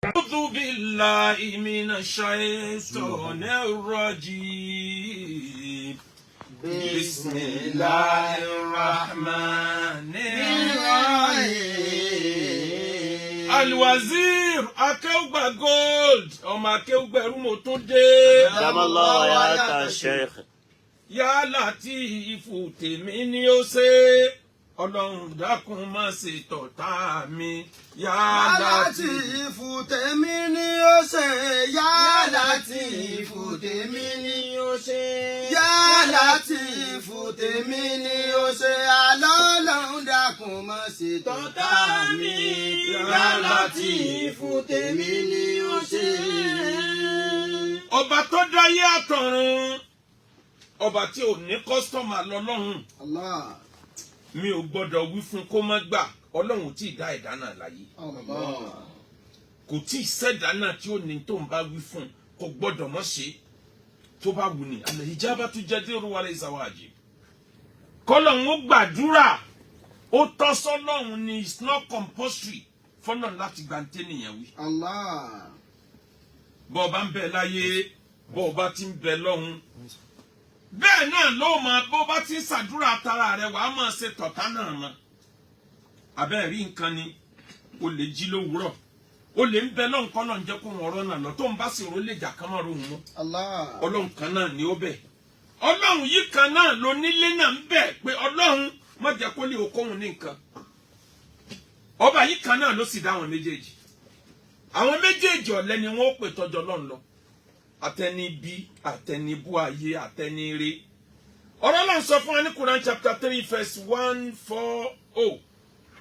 أعوذ بالله من الشيطان الرجيم بسم الله الرحمن الرحيم الوزير akéwùgbà gold ọmọ akéwùgbẹ̀rú mo tún dé. Damallahu hayata Sheikh. Yá Látìfù tèmi ni ó ṣe Ọlọ́run dákun má ṣe tọ̀tá mi. Yá Látìfù tèmi ni ó ṣe. Yá Látìfù tèmi ni ó ṣe. Yá Látìfù tèmi ni ó ṣe. Ọlọ́run dákun má ṣe tọ̀tá mi. Yá Látìfù tèmi ni ó ṣe. Ọba tó dáyé àtọ̀run, ọba tí ò ní kọ́sítọ́mà lọ́lọ́run. Allah. Mi ò gbọ́dọ̀ wí fún kó má gbà. Ọlọ́run tí ì dá ẹ̀dá náà láyé. Allah. Kò tí ì ṣẹ̀dá náà tí ó ní tó ń bá wí fún kò gbọ́dọ̀ mọ́ ṣe tó bá wù ní. Àlẹ́ ìjábá tó jẹ́ dérò wálé ìsàwájì. Kọ́lọ́run ó gbàdúrà ó tọ́ sọ́lọ́run ni it's not compulsory fọ́nà láti gbà ń tẹ́ nìyẹn wí. Allah. Bọ́ ọba ń bẹ láyé bọ́ ọba ti ń bẹ lọ́hun. Bẹ́ẹ̀ náà ló máa bó bá ti ń ṣàdúrà tara rẹ̀ wàá máa ṣe tọ̀tá náà mọ́. Abẹ́ rí nǹkan ni o lè jí lówùúrọ̀ o lè ń bẹ lọ́hùn kọ́ náà ń jẹ́ kó wọn ọ̀rọ̀ náà lọ tó ń bá sì rò lè jà kán máa rohùn mọ́. Allah. Ọlọ́run kan náà ni ó bẹ̀. Ọlọ́run yìí kan náà ló nílé náà ń bẹ̀ pé Ọlọ́run má jẹ́ kó lè okòhun ní nǹkan. Ọba yìí kan náà ló sì dá àwọn méjèèjì. Àwọn méjèèjì ọ̀lẹ ni wọ́n ó pè tọ́jọ́ lọ́n lọ. Àtẹnibí, àtẹnibú ayé, àtẹnire. Ọ̀rọ̀ náà sọ fún wa ní Quran chapter 3 verse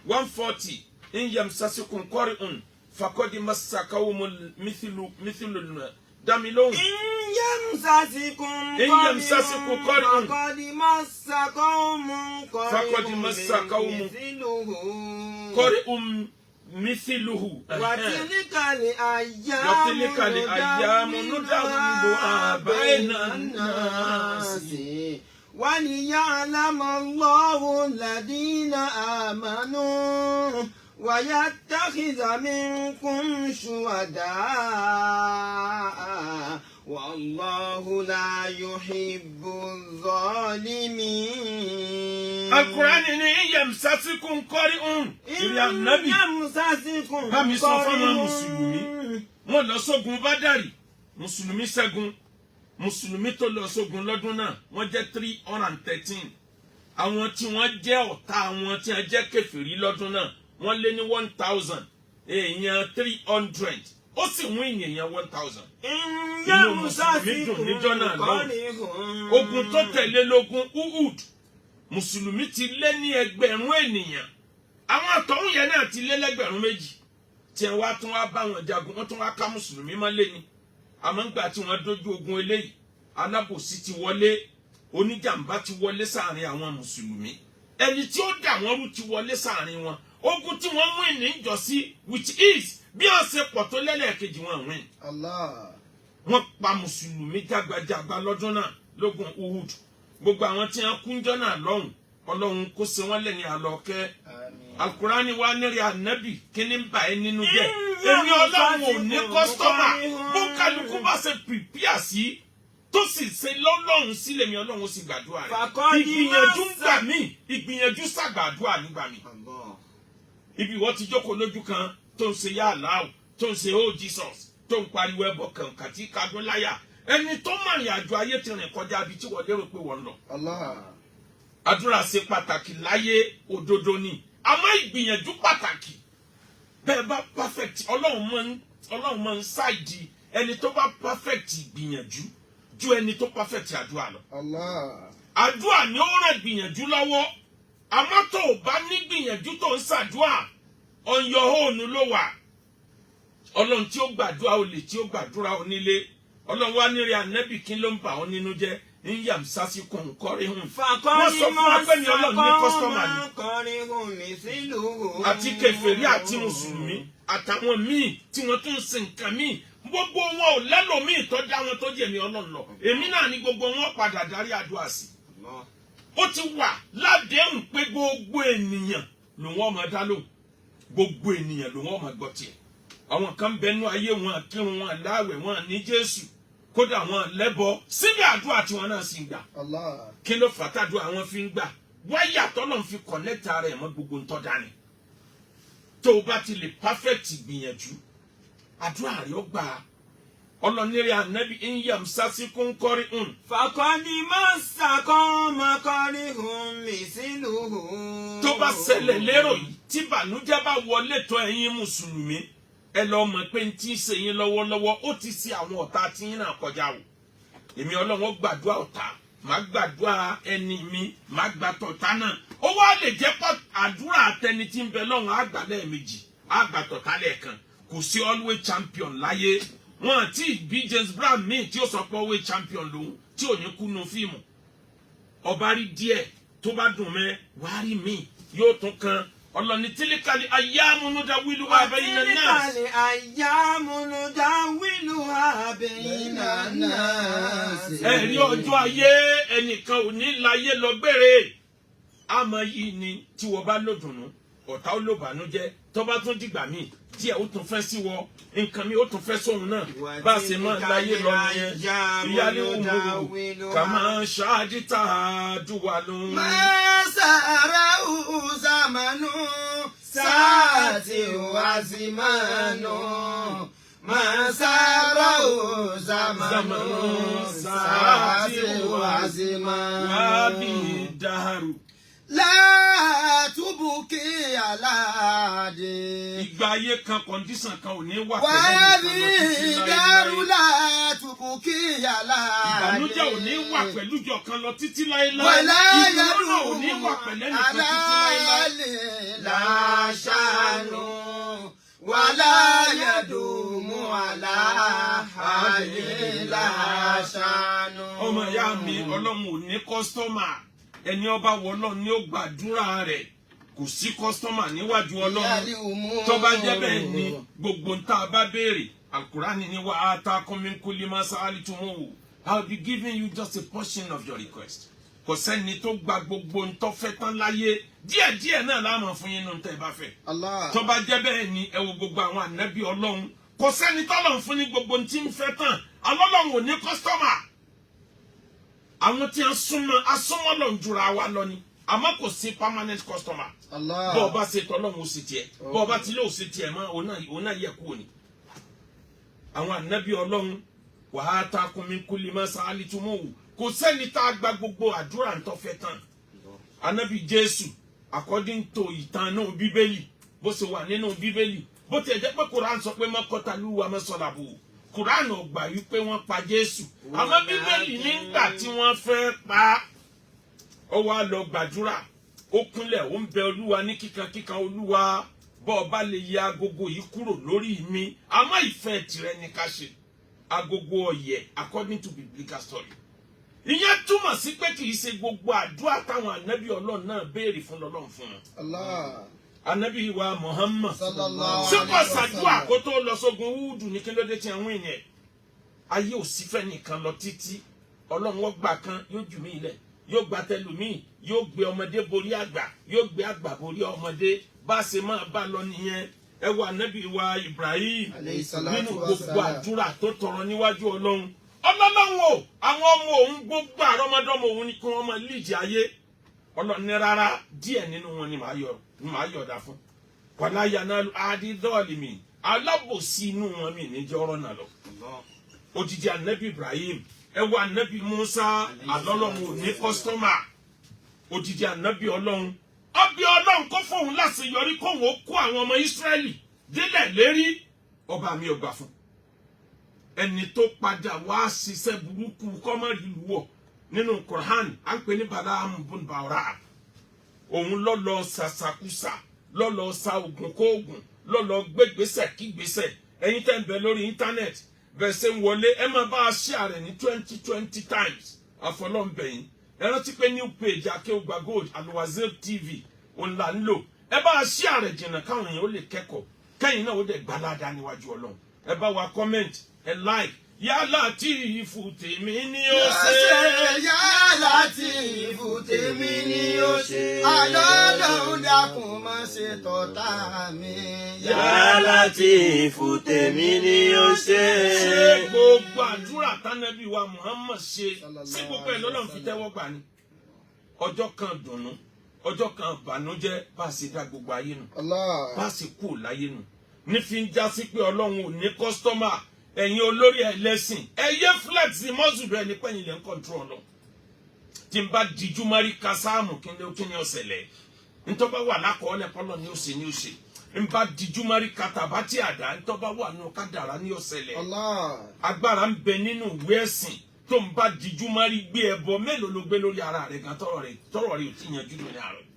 140. In yamsasikum qari'un fakodi masakawumul mithlu damilon. In yamsasikum qari'un fakodi masakawum qari'un mithluhu. Watilikali ayyamu nudawiluha bayna an-nasi وليعلم الله الذين آمنوا ويتخذ منكم شهداء والله لا يحب الظالمين. القرآن ni yamsasikum qari'un. Ìrìn ànábì bá mi sọ fún àwọn mùsùlùmí wọ́n lọ sógun Bádàrí mùsùlùmí ṣẹ́gun mùsùlùmí tó lọ sógun lọ́dún náà wọ́n jẹ́ 313 àwọn tí wọ́n jẹ́ ọ̀tá àwọn tí wọ́n jẹ́ kèfèrí lọ́dún náà wọ́n lé ní 1000 èèyàn 300 ó sì mú èèyàn 1000. inú mùsùlùmí dùn níjọ́ náà lọ́wọ́ ogun tó tẹ̀lé lógun Uhud mùsùlùmí ti lé ní ẹgbẹ̀rún ènìyàn àwọn àtọ̀hún yẹn náà ti lé lẹ́gbẹ̀rún méjì tí wọ́n tún wá bá wọn jagun wọ́n tún wá ká mùsùlùmí mọ́lé ni àmọ́ ńgbà tí wọ́n dojú ogun eléyìí alábòsí ti wọlé oníjàmbá ti wọlé sáàrin àwọn mùsùlùmí ẹni tí ó dà wọ́n rú ti wọlé sáàrin wọn ogun tí wọ́n mú ìníjọ́sí which is bí wọ́n ṣe pọ̀ tó lẹ́lẹ́kejì wọn win. Allah. Wọ́n pa mùsùlùmí jágbajàgba lọ́dún náà lógun Uhud gbogbo àwọn tí wọ́n kúnjọ́ náà lọ́hùn Ọlọ́run kó ṣe wọ́n lẹ́ni àlọ́kẹ́. Alukurani wa nírì ànábì kíní ń bà ẹ́ nínú jẹ́ èmi Ọlọ́run ò ní kọ́sítọ́mà bó kálukú bá ṣe pìpíà sí tó sì ṣe lọ́lọ́run sílẹ̀ mi Ọlọ́run sì gbàdúrà rẹ̀ ìgbìyànjú ń gbà mí ìgbìyànjú ṣàgbàdúrà nígbà mí. Ibi ìwọ ti jókòó lójú kan tó ń ṣe yá aláwọ̀ tó ń ṣe oh Jesus tó ń pariwo ẹbọ kàǹkà tí kadún láyà ẹni tó mọ̀ ìrìn àjò ayé ti rìn kọjá ibi tí wọ́n lérò pé wọ́n lọ. Àdúrà ṣe pàtàkì láyé òdodo ni àmọ́ ìgbìyànjú pàtàkì bẹ́ẹ̀ bá perfect Ọlọ́run máa ń ṣáìdì ẹni tó bá perfect ìgbìyànjú ju ẹni tó perfect àdúrà lọ. Àdúrà ni ó ràn ìgbìyànjú lọ́wọ́ àmọ́ tó o bá ní gbìyànjú tó ń ṣàdúrà on your own ló wà. Ọlọ́run tí ó gbàdúrà olè tí ó gbàdúrà onílé Ọlọ́run wá nírè ànábì kí ló ń bà ọ́ nínú jẹ́ ń yàm sásìkò kọrin hùn. Wọ́n sọ fún wa pé ní Ọlọ́run ní kọ́sítọ́mà ni. Àti kèfèrí àti mùsùlùmí àtàwọn míì tí wọ́n tún sin nǹkan míì gbogbo wọn ò lẹ́lòmíì tó dá wọn tó jẹ̀mí Ọlọ́run lọ. Èmi náà ni gbogbo wọn padà darí àdúrà sí. Ó ti wà ládéhùn pé gbogbo ènìyàn ló wọ́n máa dá lóhùn gbogbo ènìyàn ló wọ́n máa gbọ́ tiẹ̀. àwọn kan bẹnu ayé wọn kírun wọn láwẹ̀ wọn ní Jésù kódà wọn lẹ́bọ síbẹ̀ àdúrà tí wọn náà sì ń gbà kí ló fàtàdúrà àwọn fi ń gbà wáyà tọ́lọ̀ ń fi kọ̀nẹ́tà rẹ̀ mọ́ gbogbo ntọ́ dání tó o bá ti lè perfect gbìyànjú àdúrà rẹ̀ ó gbà ọlọ́nìrẹ́ ànábì ìyàm sásìkún kọ́rí hùn. fàkọ́ni máa ń sàkọ́ kọ́rí hùn mí sílùú. tó bá ṣẹlẹ̀ lérò yìí tí bànújẹ́ bá wọlé tó ẹ̀yin mùsùlùmí ẹ lọ mọ̀ pé n tí ń ṣe yín lọ́wọ́lọ́wọ́ ó ti ṣe àwọn ọ̀tá tí yín náà kọjá o èmi ọlọ́run gbàdúrà ọ̀tá màá gbàdúrà ẹni mi màá gbàtọ̀ ọ̀tá náà ó wá lè jẹ́ pọ̀ àdúrà àtẹni tí ń bẹ lọ́run àgbà lẹ́ẹ̀mejì àgbàtọ̀ ọ̀tá lẹ́ẹ̀kan kò sí always champion láyé wọn àti bí James Brown míì tí ó sọ pé always champion lòun tí ò ní kú nu fíìmù ọba rí díẹ̀ tó bá dùn mẹ́ wàá rí míì yóò tún kan ọlọ́ni tílíkàlì ayámúnúdá wílú abẹ́yìn náà. tílíkàlì ayámúnúdá wílú abẹ́yìn náà. ẹ̀rí ọjọ́ ayé ẹnìkan ò ní láyé lọ gbére àmọ́ yìí ni tí wọ́n bá lòdùnú ọ̀tá ó lò bànújẹ́ tó bá tún dìgbà míì tí ẹ̀ ó tún fẹ́ sí wọ nǹkan mi ó tún fẹ́ sóhun náà bá a ṣe máa láyé lọ nìyẹn ìyáálé òmùwò kà máa ṣáájú tá a dùwà lóhun. Masara uzamanu saati wazimanu. Masara uzamanu saati wazimanu. Wabi daharu. Látúbùkì aláàdé. Ìgbà ayé kan kọ̀ǹdíṣàn kan ò ní wà Wàbí dárú látúbùkì aláàdé. Ìbànújẹ́ ò ní wà pẹ̀lú ìjọ kan lọ títí láéláé. Wàlá ìdùnnú náà ò ní wà pẹ̀lẹ́ nìkan títí láéláé. Láṣánú wàlá yẹ̀dùnmú aláàlè láṣánú. Ọmọ ìyá mi ọlọ́run ò ní kọ́sítọ́mà. Ẹni ọba wọlọ́ ni ó gbàdúrà rẹ̀ kò sí kọ́sítọ́mà níwájú ọlọ́run tó bá jẹ́ bẹ́ẹ̀ ni gbogbo ń tá a bá béèrè alukurani ni wà á ta kọ́mínkúlì máa sáálì tó mú wò I will be giving you just a portion of your request kò sẹ́ni tó gba gbogbo ń tó fẹ́ tán láyé díẹ̀díẹ̀ náà láàmú fún yín nínú tẹ́ ẹ bá fẹ́ tó bá jẹ́ bẹ́ẹ̀ ni ẹ wo gbogbo àwọn ànábì ọlọ́run kò sẹ́ni tọ́lọ̀ fún ní gbogbo ń tí ń fẹ́ tán alọ́lọ́run ò ní kọ́sítọ́mà àwọn tí a súnmọ́ lọ ń jura wa lọ ni àmọ́ kò sí permanent customer bọ́ ọba ṣe tọ́lọ́run ó sì tiẹ̀ bọ́ ọba tí lóò sì tiẹ̀ mọ́ òun náà yẹ kúrò ní. àwọn ànábì ọlọ́run wàá ta kùnmí kúlì mọ́ sáálì túmọ̀ wò kò sẹ́ni tá a gba gbogbo àdúrà ń tọ́fẹ́ tán. ànábì Jésù according to ìtàn náà bíbélì bó ṣe wà nínú bíbélì bó tiẹ̀ jẹ́ pé Kùránì sọ pé mọ́kọ́tàlú wa mẹ́sọ̀làbù Kùránì ò gbà wípé wọ́n pa Jésù àmọ́ bíbélì nígbà tí wọ́n fẹ́ pa á ó wá lọ gbàdúrà ó kúnlẹ̀ ó ń bẹ olúwa ní kíkankíkan olúwa bọ́ ọ bá lè yẹ agogo yìí kúrò lórí mi àmọ́ ìfẹ́ tìrẹ ni ká ṣe agogo ọ̀yẹ̀ according to biblical story. ìyẹn túmọ̀ sí pé kì í ṣe gbogbo àdúrà táwọn ànábì ọlọ́run náà béèrè fún lọ́lọ́run fún wọn. Ànábì wa Muhammad sípò ṣàdúrà kó tó lọ sógun Húdù ní kílódé tí àwọn ènìyàn ayé ò sí fẹ́ nìkan lọ títí ọlọ́run wọ́n gbà kan yóò jù mí lẹ̀ yóò gba tẹlùmíì yóò gbé ọmọdé borí àgbà yóò gbé àgbà borí ọmọdé bá a ṣe máa bá lọ nìyẹn ẹ wo ànábì wa Ibrahim nínú gbogbo àdúrà tó tọrọ níwájú ọlọ́run ọlọ́run o àwọn ọmọ òun gbogbo àrọ́mọdọ́mọ òun ni kí wọ́n máa líìjì ayé ọlọ́run ní rárá díẹ̀ nínú wọn ni màá yọ̀ọ̀dà fún wàlá yanalu adidọ́ọ̀lìmí alábòsí inú wọn mi níjọ́ ọ̀rọ̀ náà lọ odidi ànábì Ibrahim ẹ wo ànábì Musa alọ́lọ́run ò ní kọ́sítọ́mà odidi ànábì ọlọ́run ọbẹ̀ ọlọ́run kó fóun láti yọrí kóun ó kó àwọn ọmọ Ísírẹ́lì délẹ̀ lérí ọba mi ò gbà fún ẹni tó padà wá ṣiṣẹ́ burúkú kọ́mọ́rì lùwọ̀ nínú Quran à ń pè ní Balaam bun Baora òun lọ́lọ́ sàṣàkúsà lọ́lọ́ sa oògùn kóògùn lọ́lọ́ gbégbèsè kígbèsè ẹ̀yin tẹ́ ń bẹ lórí íńtánẹ́ẹ̀tì bẹ́ẹ̀ ṣe ń wọlé ẹ máa bá a share rẹ̀ ní 20 times àfọlọ́ǹbẹ̀yìn ẹ rántí pé new page Akeugba Gold Al-Wazir TV òun là ń lò ẹ bá a share rẹ̀ jìnnà káwọn èèyàn ó lè kẹ́kọ̀ọ́ kẹ́yìn náà ó dẹ̀ gbalada níwájú Ọlọ́run ẹ bá wa comment ẹ like Ya Latifu tèmi ni ó ṣe. Ya Latifu tèmi ni ó ṣe. Ọlọ́run dákun má ṣe tọ̀tá mi. Ya Latifu tèmi ni ó ṣe. Ṣé gbogbo àdúrà tánàbí wa Muhammad ṣe sí gbogbo ẹ̀ lọ́lọ́run fi tẹ́wọ́ gbà ni? Ọjọ́ kan dùnnú, ọjọ́ kan bànújẹ́ bá a ṣe dá gbogbo ayé nù. Bá a ṣe kú láyé nù. Nífi ń já sí pé Ọlọ́run ò ní kọ́sítọ́mà. Ẹ̀yin olórí ẹlẹ́sìn ẹ̀yẹ flex mọ́sùlù ẹni pẹ́yìn lẹ́ ń kọ́ńtrol lọ. Tí n bá dijú mari kásáàmù kí ni ọ̀sẹ̀lẹ̀ ntọ́ba wà lákọọ́lẹ̀ kọ́lọ̀ ni ó ṣe ni ó ṣe. N bá dijú mari kàtàbá tí àdá ntọ́ba wà nù kádàrá ní ọ̀sẹ̀lẹ̀. Agbára ń bẹ nínú ìwé ẹ̀sìn tó n bá dijú mari gbé ẹbọ mélòó ló gbé lórí ara rẹ̀ gan tọrọ rẹ̀ ò tí yanjú lórí ara rẹ̀.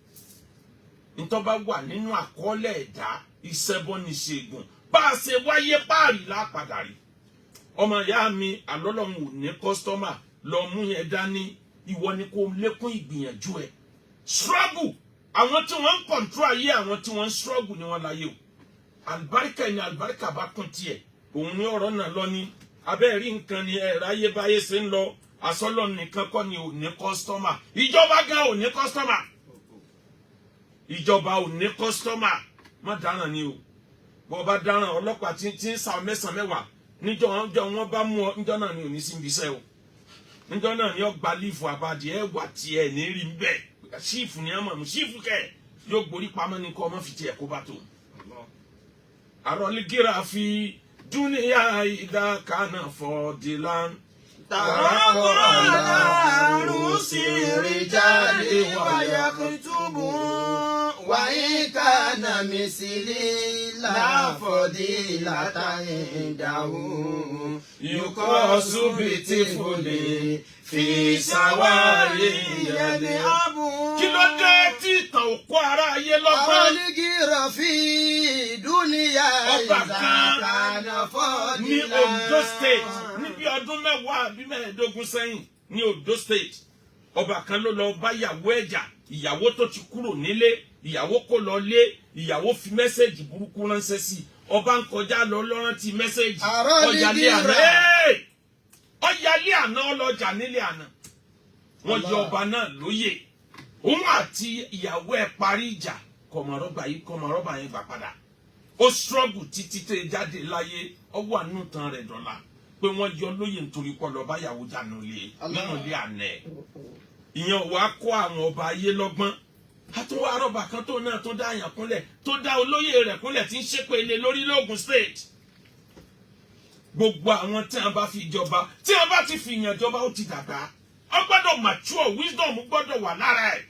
Ntọ́ba wà nínú àkọọ́lẹ̀ ẹ̀dá ìṣẹ́bọ ní ṣègùn bá a ṣe wáyé páàrí lápadà rí. Ọmọ ìyá mi àlọ́lọ́run ò ní kọ́sítọ́mà lọ mú yẹn dání ìwọ ni kò lékún ìgbìyànjú ẹ̀. Struggle àwọn tí wọ́n ń kọ̀ntró ayé àwọn tí wọ́n ń struggle ni wọ́n láyé o. Àlùbáríkà ni àlùbáríkà bá kún tiẹ̀ òun ní ọ̀rọ̀ náà lọ ní abẹ́ẹ̀rí nǹkan ni ẹ̀rọ ayé báyé ṣe ń lọ àsọlọ nìkan kọ́ ni ò ní kọ́sítọ́mà. Ìjọba gan ò ní kọ́sítọ́mà. Ìjọba ò ní kọ́sítọ́mà má dáràn ni o. Bọ́ bá dáràn ọlọ́pàá tí ń sa mẹ́sàn-án mẹ́wàá níjọ́ wọn bá mú ọ níjọ́ náà ni ò ní sí ibi iṣẹ́ o. Níjọ́ náà ni ó gba lífù àbájẹ ẹ wà tiẹ̀ ní rí bẹ́ẹ̀ ṣífù ni ẹ mọ̀ ṣífù kẹ̀ yóò gborí pamọ́ ní kọ́ ọmọ fi tiẹ̀ kó bá tó. Àròlégéra fi dúníyà ìdá kánà fọ́ọ̀dìlán. Tàràkọ̀ àlàrú sí rìjáde wáyà kìtùbù. Wàyí kánà mísìlì láfọ̀dí látàyìn dáhùn. Yukọ̀ súbìtì fúnlẹ̀ fi ṣàwárí ìyẹ̀lẹ̀ ààbò. Kí ló dé tí ìtàn òkú ara ayé lọ́gbọ́n? Àwọn onígìrọ̀ fi dúníyà Ọba kan ìzàkánà fọ́ọ̀dìlà. ní Ondo State níbi ọdún 10 àbí 15 sẹ́yìn ní Ondo State. Ọba kan ló lọ bá ìyàwó ẹ̀jà ìyàwó tó ti kúrò nílé ìyàwó kó lọ lé ìyàwó fi mẹ́sẹ̀gì burúkú ránṣẹ́ sí i. Ọba ń kọjá lọ lọ́rántí mẹ́sẹ̀gì ọ̀yàlé àná ọ̀yàlé àná ọlọ́jà nílé àná. Wọ́n yọ ọba náà lóyè òun àti ìyàwó ẹ̀ parí ìjà kọ̀mọ̀rọ́bà yẹn gbà padà. Ó struggle títí tó jáde láyé ọwọ́ àánú tán rẹ̀ dọ̀la pé wọ́n yọ lóyè nítorí pọ̀ lọ́ọ́ bá ìyàwó jà nínú ilé àná ẹ̀. Ìyẹn wàá kó àwọn ọba ayé lọ́gbọ́n. Àtúwọ́ àrọ́bà kan tó náà tó dá àyàn kúnlẹ̀ tó dá olóyè rẹ̀ kúnlẹ̀ tí ń ṣépè lé lórí l'Ógùn State. Gbogbo àwọn tí wọ́n bá fi jọba tí wọ́n bá ti fi yàn jọba ó ti dàgbà. Ó gbọ́dọ̀ mature wisdom gbọ́dọ̀ wà lára ẹ̀.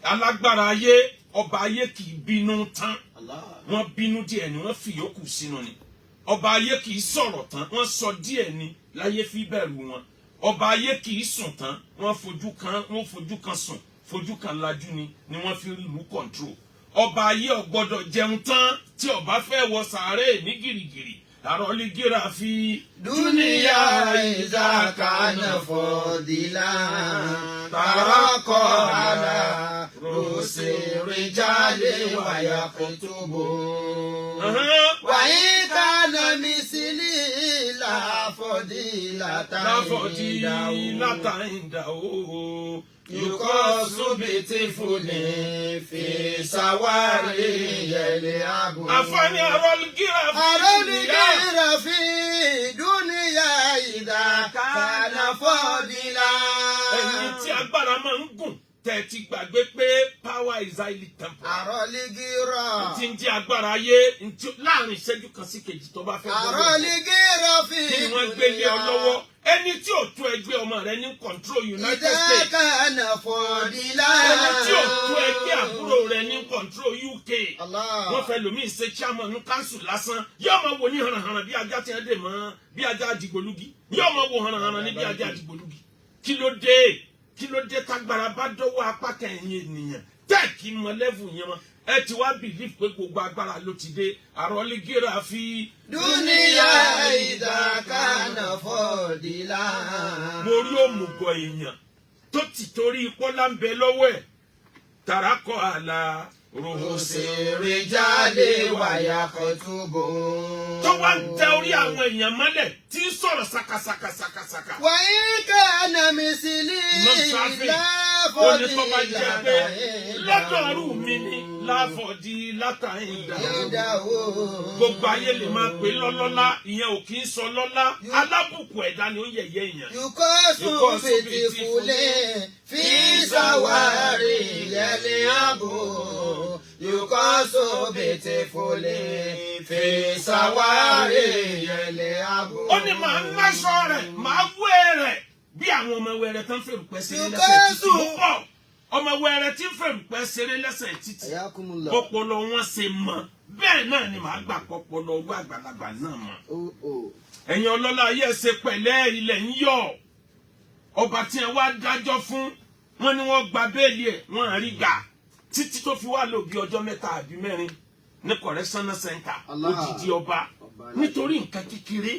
Alágbára ayé ọba ayé kì í bínú tán. Wọ́n bínú díẹ̀ ni wọ́n fi yòókù sínú ni. Ọba ayé kì í sọ̀rọ̀ tán wọ́n sọ díẹ̀ ni láyé fi bẹ̀rù wọn. Ọba ayé kì í sùn tán wọ́n fojú kan sùn fojú kan lajú ni wọ́n fi rí ìlú control. Ọba ayé ò gbọ́dọ̀ jẹun tán tí ọba fẹ́ wọ sàárè ní gìrìgìrì. Àròlégéra fi dúníyà ìzàkánà fọ́ọ̀dìlà. Tàràkọ̀ àlàrú sí rìjáde wáyà kìtùbù. Wàyí kánà mísìlì láfọ̀dí látàyìn dáhùn. Yukọ̀ súbìtì fúnlẹ̀ fi ṣàwárí ìyẹ̀lẹ̀ ààbò. Àfààní àròlégéra fi dúníyà ìzàkánà fọ́ọ̀dìlà. Ẹ̀yin tí agbára máa ń gùn tẹ̀ ti gbàgbé pé power is highly temporal. Àròlégéra. Tí ń jẹ́ agbára ayé láàrin ìṣẹ́jú kan sí kejì tó bá fẹ́ gbọ́dọ̀. Àròlégéra fi kí ni wọ́n gbé lé ọ lọ́wọ́? Ẹni tí ò tó ẹgbẹ́ ọmọ rẹ ní control United States. ìzàkánà fọ́ọ̀dìlà. Ẹni tí ò tó ẹgbẹ́ àbúrò rẹ ní control UK. Wọ́n fẹ́ lòmíì ṣe chairman ní council lásán. Yóò máa wo ní hànàhànà bí ajá tí wọ́n dè mọ́ bí ajá àdìgbòlugi. Yóò máa wo hànàhànà ní bí ajá àdìgbòlugi. Kí ló dé tágbára bá dọ́wọ́ apá kẹyìn ènìyàn tẹ́ẹ̀kì mọ lẹ́fù yẹn mọ́. Ẹ ti wá bìlíf pé gbogbo agbára ló ti dé. Àròlégéra fi dúníyà ìzàkánà fọ́ọ̀dìlà. Mo rí òmùgọ̀ èèyàn tó ti torí pọ́lá ń bẹ lọ́wọ́ ẹ̀. Tàràkọ̀ àlà Rùsìrìjálè wàyàkùtùbù. Tó wá ń tẹ orí àwọn èèyàn mọ́lẹ̀ tí ń sọ̀rọ̀ sakasakasakasaka. Wàyí kàánà mi sí ní Láfọ̀dí látàrí lọ́dọ̀ọ́rù mi ni láfọ̀dí látàrí ìdáwó. Gbogbo ayé lè máa pè lọ́lọ́lá, ìyẹn ò kì í sọ lọ́lá. Alábùkù ẹ̀dá ni ó yẹ̀yẹ́ èèyàn. Yùkọ́sùn fìtìfúlẹ̀ fi sàwárí yẹlẹ àbò. Yùkọ́sùn fìtìfúlẹ̀ fi sàwárí yẹlẹ àbò. Ó ní màá ń láṣọ rẹ̀, màá wé rẹ̀ bí àwọn ọmọ wẹrẹ tán fèrè pẹ́ ṣeré lẹ́sẹ̀ títì. Ó pọ̀ ọmọ wẹrẹ tí fèrè pẹ́ ṣeré lẹ́sẹ̀ títì. Pọpọlọ wọn ṣe mọ bẹ́ẹ̀ náà ni màá gbà pọpọlọ ọgbà àgbàlagbà náà mọ. Ẹ̀yin ọlọ́lá ayé ṣe pẹ̀lẹ́ ilẹ̀ ń yọ̀. Ọba tí ẹ wá dájọ́ fún wọn ni wọ́n gba béèlì ẹ̀ wọ́n àrí gbà títí tó fi wá lò bí ọjọ́ 3 àbí 4 ní correctional center odidi ọba nítorí nǹkan kékeré.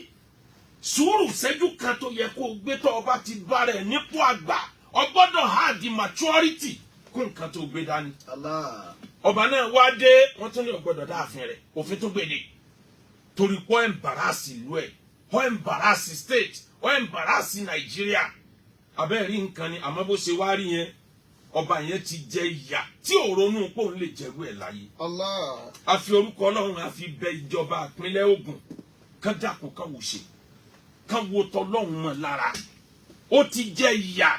Sùúrù ṣẹ́jú kan tó yẹ kó gbé tó ọba ti bá rẹ̀ nípò àgbà ọgbọ́dọ̀ hard maturity kún nǹkan tó gbé dání. Ọba náà wá dé wọ́n tún ní ọgbọ́dọ̀ dáàfin rẹ̀ òfin tó gbèdè torí pọ́ embarrass ìlú ẹ̀ pọ́ embarrass state pọ́ embarrass Nàìjíríà abẹ́rẹ́ nǹkan ni àmọ́ bó ṣe wá rí yẹn ọba yẹn ti jẹ ìyà tí ò ronú pé òun lè jẹ́rú ẹ̀ láyé. A fi orúkọ Ọlọ́run a fi bẹ ìjọba ìpínlẹ̀ Ògùn kán dàkú kán wò ṣe kán wo tọlọ́run mọ́ lára. Ó ti jẹ ìyà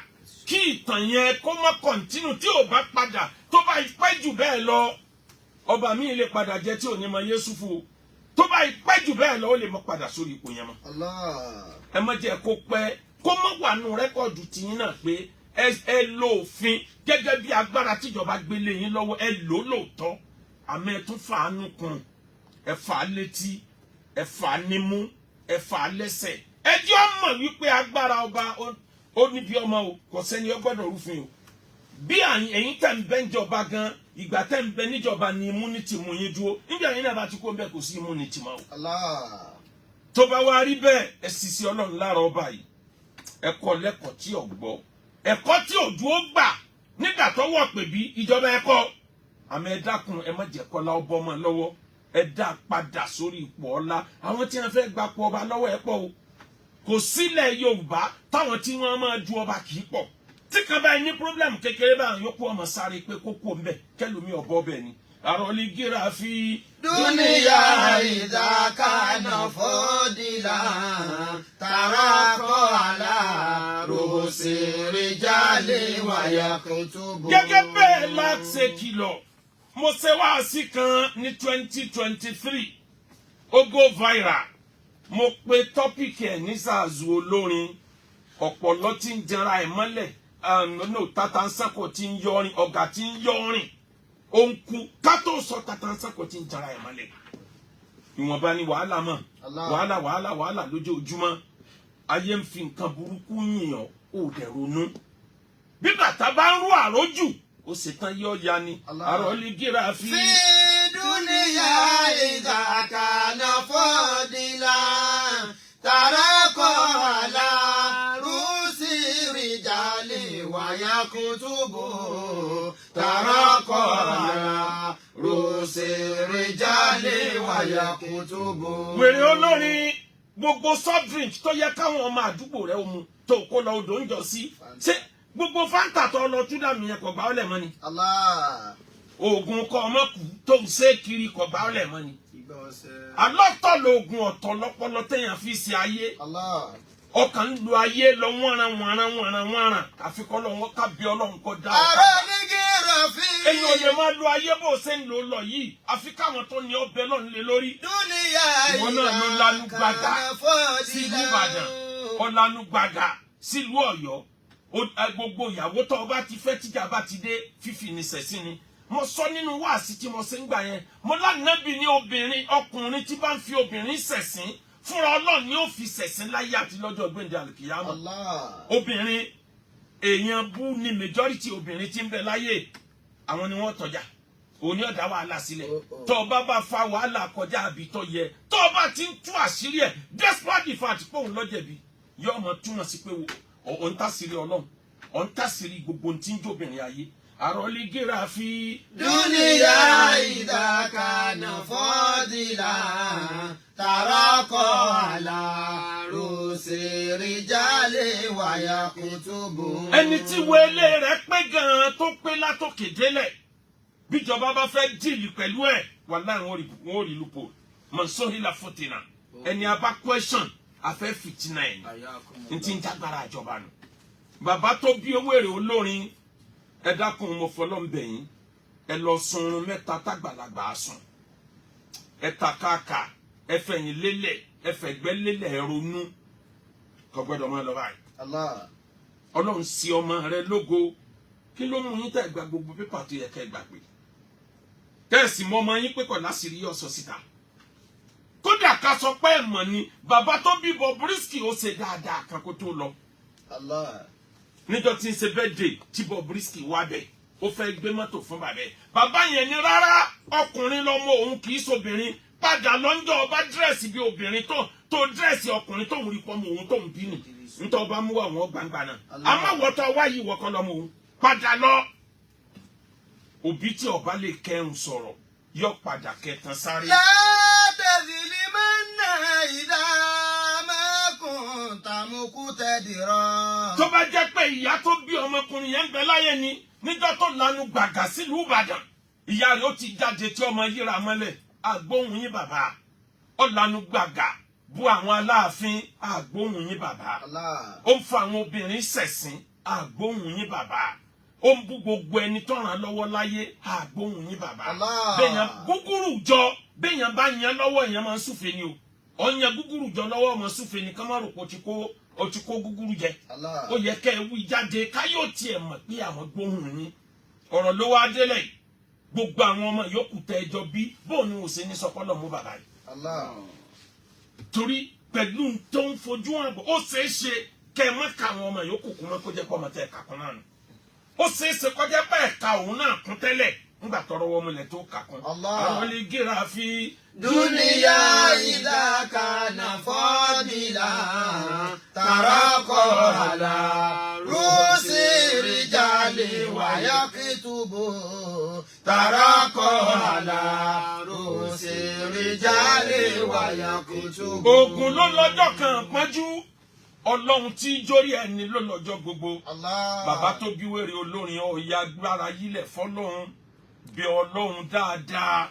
kí ìtàn yẹn kó má kọ̀ntínú tí ò bá padà tó bá pẹ́ jù bẹ́ẹ̀ lọ ọba mi lè padà jẹ tí ò ní mọ Yésùfù tó bá pẹ́ jù bẹ́ẹ̀ lọ ó lè mọ padà sórí ipò yẹn mọ́. Ẹ má jẹ́ kó pẹ́ kó mọ́ wà nù rẹ́kọ̀dù tìyín náà pé ẹ lo òfin gẹ́gẹ́ bí agbára tíjọba gbélé yín lọ́wọ́ ẹ lò lóòótọ́ àmọ́ ẹ tún fàánú kun ẹ fà á létí ẹ fà á nímú ẹ fà á lẹ́sẹ̀ ẹ jẹ́ ọmọ wípé agbára ọba ó níbi ọmọ o kò sẹ́ni ó gbọ́dọ̀ rúfin o bí ẹ̀yin tẹ̀ ń bẹ níjọba gan ìgbà tẹ̀ ń bẹ níjọba ni immunity mú yín dúró níbi ẹ̀yin náà bá ti kó ń bẹ kò sí immunity mọ́ o. Tó bá wá rí bẹ́ẹ̀ ẹ sì sí Ọlọ́run lára ọba yìí ẹ̀kọ́ lẹ́kọ̀ọ́ tí ò gbọ́ ẹ̀kọ́ tí ò dúró gbà nígbà tó wọ̀ pè bí ìjọba ẹ̀kọ́ àmọ́ ẹ dákun ẹ má jẹ́ kọ́lá ọbọ ọmọ lọ́wọ́ ẹ dá padà sórí ipò ọlá àwọn tí wọ́n fẹ́ gba pọ̀ ọba lọ́wọ́ ẹ pọ̀ o kò sílẹ̀ Yorùbá táwọn tí wọ́n máa du ọba kì í pọ̀ tí kan báyìí ní problem kékeré báyìí yóò kó ọmọ sáré pé kókó ń bẹ kẹlòmí ọbọ bẹ ni àròlé gíra fi. Dúníyà ìdákànnà fọ́dílà tàràkọ́ àlà rùsìrìjálè wàyàkùtùbù. Gẹ́gẹ́ bẹ́ẹ̀ láti ṣe kìlọ̀ mo ṣe wáàsí kan ní 2023 ó go viral mo pe tọ́pìkì ẹ̀ ní sàzù olórin ọ̀pọ̀lọ́ tí ń jẹra ẹ̀ mọ́lẹ̀ tatansako tí ń yọrin ọ̀gá tí ń yọrin ó ń kú ká tó sọ tatansako tí ń jẹra ẹ̀ mọ́lẹ̀ ìwọ̀nba ni wàhálà mọ̀ wàhálà lójoojúmọ́ ayé ń fi nǹkan burúkú yìnyàn ó dẹ̀ ronú bí bàtà bá ń rú àrójù ó ṣetán yọ ya ni àròlé gíra fi. Fi dúníyà ìdákànnà fọ́dílà tàràkọ́ àlà rùsìrìjálè wàyàkùtùbù tàràkọ́ àlà rùsìrìjálè wàyàkùtùbù. Wèrè olórin gbogbo soft drink tó yẹ káwọn ọmọ àdúgbò rẹ̀ mu tó kó lọ odò ń jọ sí ṣé gbogbo fanta tó lọ tún dànù yẹn kò gbà ọ́ lẹ̀ mọ́ ni. Oògùn kọ ọmọ kù tó ń ṣe kiri kò gbà ọ́ lẹ̀ mọ́ ni. Alọ́tọ̀ lóògùn ọ̀tọ̀ lọ́pọlọ téèyàn fi ṣe ayé. Ọkàn ń lo ayé lọ wọ́nran àfikọ́ lọ́wọ́ ká bí Ọlọ́run kọ́ dá ọ̀tá. Èyàn ò lè máa lo ayé bó ṣe ń lò lọ yìí àfi káwọn tó ní ọbẹ̀ lọ́n lé lórí. Ìwọ náà ló lanu gbàgà sílùú Ìbàdàn ọ̀lanu gbàgà sílùú Ọ̀yọ́ gbogbo ìyàwó tó bá ti fẹ́ tíjà bá ti dé fífi ní sẹ̀sìn ni. Mo sọ nínú wáàsí tí mo ṣe ń gbà yẹn mo lánàbì ní obìnrin ọkùnrin tí bá ń fi obìnrin sẹ̀sìn fúnra Ọlọ́run ni ó fi sẹ̀sìn láyé àti lọ́jọ́ gbẹ̀ndẹ̀ àlùkìyámọ̀. Obìnrin èèyàn bú ni majority obìnrin tí ń bẹ láyé àwọn ni wọ́n tọ́jà òní ọ̀dà wàhálà sílẹ̀ tó bá fa wàhálà kọjá àbí tó yẹ tó bá ti ń tú àṣírí ẹ̀ despite the fact pé òun lọ́jẹ̀bi yóò mọ̀ túmọ̀ sí pé òun tàṣírí Ọlọ́run òun tàṣírí gbogbo tí ń jóbìnrin ayé àròlígìrà fi. dúníyà ìdákanà fọ́dìlà tàràkọ̀ àlà rọ̀ṣẹ̀rìjálẹ̀ wàyà kùtùbù. ẹni tí wọlé rẹ̀ pé gan-an tó pé látòkè délẹ̀ bíjọba bá fẹ́ dìlì pẹ̀lú ẹ̀ wàláhì wọn ò rí lúpọ̀ mọ̀nsóhìlà fòtìnà ẹni abá question afẹ́ fìtínà ẹ̀ ní ti ń jágbára àjọba nù. bàbá tó bí owó èrè olórin ẹ dákun mo fọlọ́ ń bẹ̀ yín ẹ lọ sunrun mẹ́ta tágbàlagbà á sùn ẹ tàkàkà ẹ fẹ̀yìn lélẹ̀ ẹ fẹ̀gbẹ́ lélẹ̀ ẹ ronú kò gbọ́dọ̀ máa lọ báyìí. ọlọ́run sí ọmọ rẹ lógo kí ló mú yín tẹ̀ gba gbogbo pépà tó yẹ kẹ́ gbà pé tẹ́ẹ̀sì mọ́ ọmọ yín pé kò láṣìírí ọ̀sọ̀ síta kódà ká sọ pé ẹ̀ mọ̀ ni bàbá tó bí Bobrisky ó ṣe dáadáa kan kó tó lọ. níjọ́ tí ń ṣe birthday tí Bobrisky wá bẹ̀ ó fẹ́ gbé mọ́tò fún bàbá ẹ̀ bàbá yẹn ní rárá ọkùnrin lọ́mọ òun kì í ṣobìnrin padà lọ́njọ́ ọba dírẹ́sì bí obìnrin tó dírẹ́sì ọkùnrin tóun rí pọ́nmọ́ òun tóun bínú nítorí ọba mú àwọn gbangba náà àmọ́ wọ́tọ̀ wáyé wọ́kọ́ lọ́mọ òun padà lọ. òbí tí ọba lè kẹrùn sọ̀rọ̀ yọ padà kẹtàn sáré. látẹ̀sílì máa ń nà ìdá mẹ́kùn tàmùkù tẹ̀dìrọ̀. tó bá jẹ́ pé ìyá tó bí ọmọkùnrin yẹn ń bẹ láyé ni níjọ́ tó lanu gbàgà sílùú Ìbàdàn ìyá rẹ̀ ó ti jáde tí ọmọ yíra mọ́lẹ̀ àgbóhùn yín bàbá ó lanu gbàgà bú àwọn aláàfin àgbóhùn yín bàbá ó ń fa àwọn obìnrin ṣẹ̀sín àgbóhùn yín bàbá ó ń bú gbogbo ẹni tó ràn lọ́wọ́ láyé àgbóhùn yín bàbá bẹ́ẹ̀yàn gúgúrú jọ bẹ́ẹ̀yàn bá yan lọ́wọ́ èèyàn máa ń súfèé ni o ọ̀yàn gúgúrú jọ lọ́wọ́ ọmọ súfèé ni ká má rò pé o ti kó gúgúrú jẹ ó yẹ kẹ́ ẹ wí jáde káyọ̀ tiẹ̀ mọ̀ pé àwọn gbóhùn yín ọ̀rọ̀ ló wá délẹ̀ gbogbo àwọn ọmọ yòókù tẹ ẹjọ́ bí bóun ni ò ṣe ní sọpọ́lọ̀ mú bàbá yìí torí pẹ̀lú tó ń fojú hàn bọ̀ ó ṣeé ṣe kẹ́ ẹ má ka àwọn ọmọ yòókù kún mọ́ kó jẹ́ pọ́ ọmọ tẹ́ ẹ̀ka kan náà nù ó ṣeé ṣe kọjá pé ẹ̀ka òun náà kún tẹ́lẹ̀ nígbà tọrọ wọ́n múlẹ̀ tó kà kún àwọn lè gíra fi. dúníyà ìdákanà fọ́dìlà tàràkọ̀ àlà rọ̀ṣẹ̀rìjálẹ̀ wàyà kùtùbù tàràkọ̀ àlà rọ̀ṣẹ̀rìjálẹ̀ wàyà kùtùbù. ogun ló lọ́jọ́ kan pọ́njú ọlọ́run tí jórí ẹni ló lọ́jọ́ gbogbo bàbá tó bí wèrè olórin ọ̀ya gbára yílẹ̀ fọlọ́run bí ọlọ́run dáadáa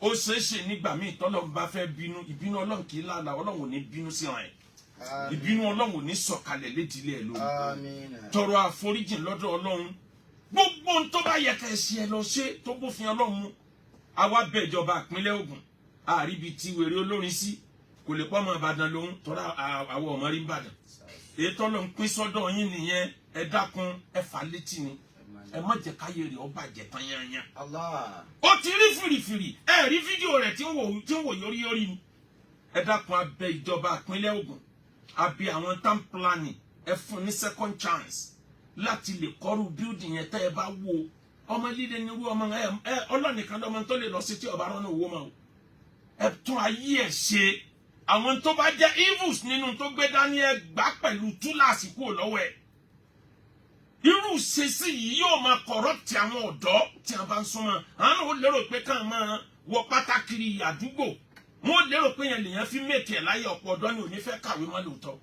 ó ṣeéṣe nígbà míì tọ́lọ́run bá fẹ́ bínú ìbínú ọlọ́run kì í lànà ọlọ́run ò ní bínú sí wọn ẹ̀ ìbínú ọlọ́run ò ní sọ̀kalẹ̀ létílé ẹ̀ lórí tọrọ àforíjìn lọ́dọ̀ ọlọ́run gbogbo ohun tó bá yẹ ká ẹ ṣe ẹ lọ ṣe tó bófin ọlọ́run mu àwa bẹ ìjọba ìpínlẹ̀ Ògùn àríbi tí wèrè olórin sí kò lè pọ́ ọmọ Ìbàdàn lòun tọ́ra àwọn ọmọ rí Ìbàdàn èyí tọ́lọ́ ń pín sọ́dọ̀ yín nìyẹn ẹ dákun ẹ fà létí ni ẹ má jẹ́ káyé rẹ̀ ó bàjẹ́ tán yányán. ó ti rí fìrìfìrì ẹ rí fídíò rẹ̀ tí ń wò yóríyórí ni ẹ dákun abẹ ìjọba ìpínlẹ̀ Ògùn abẹ àwọn town planning ẹ fún ní second chance láti lè kọ́rù building yẹn tẹ́ ẹ bá wò ọmọ líle nírú ọmọ ẹ ọlọ́nìkan lọ́mọ tó lè lọ sí tí ọba rọ́nà owó mọ́ ẹ tún ayé ẹ ṣe àwọn tó bá jẹ́ evils nínú tó gbé dání ẹ gbà pẹ̀lú túláàsì kúrò lọ́wọ́ ẹ̀ irú ṣèṣì yìí yóò máa corrupt àwọn ọ̀dọ́ tí a bá ń súnmọ́ àwọn ò lérò pé káwọn máa wọ pátákìrì àdúgbò wọn ò lérò pé yẹn lèèyàn fi mèkì ẹ̀ láyé ọ̀pọ̀ ọ̀dọ́ ni ò ní fẹ́ kàwé mọ́ lóòótọ́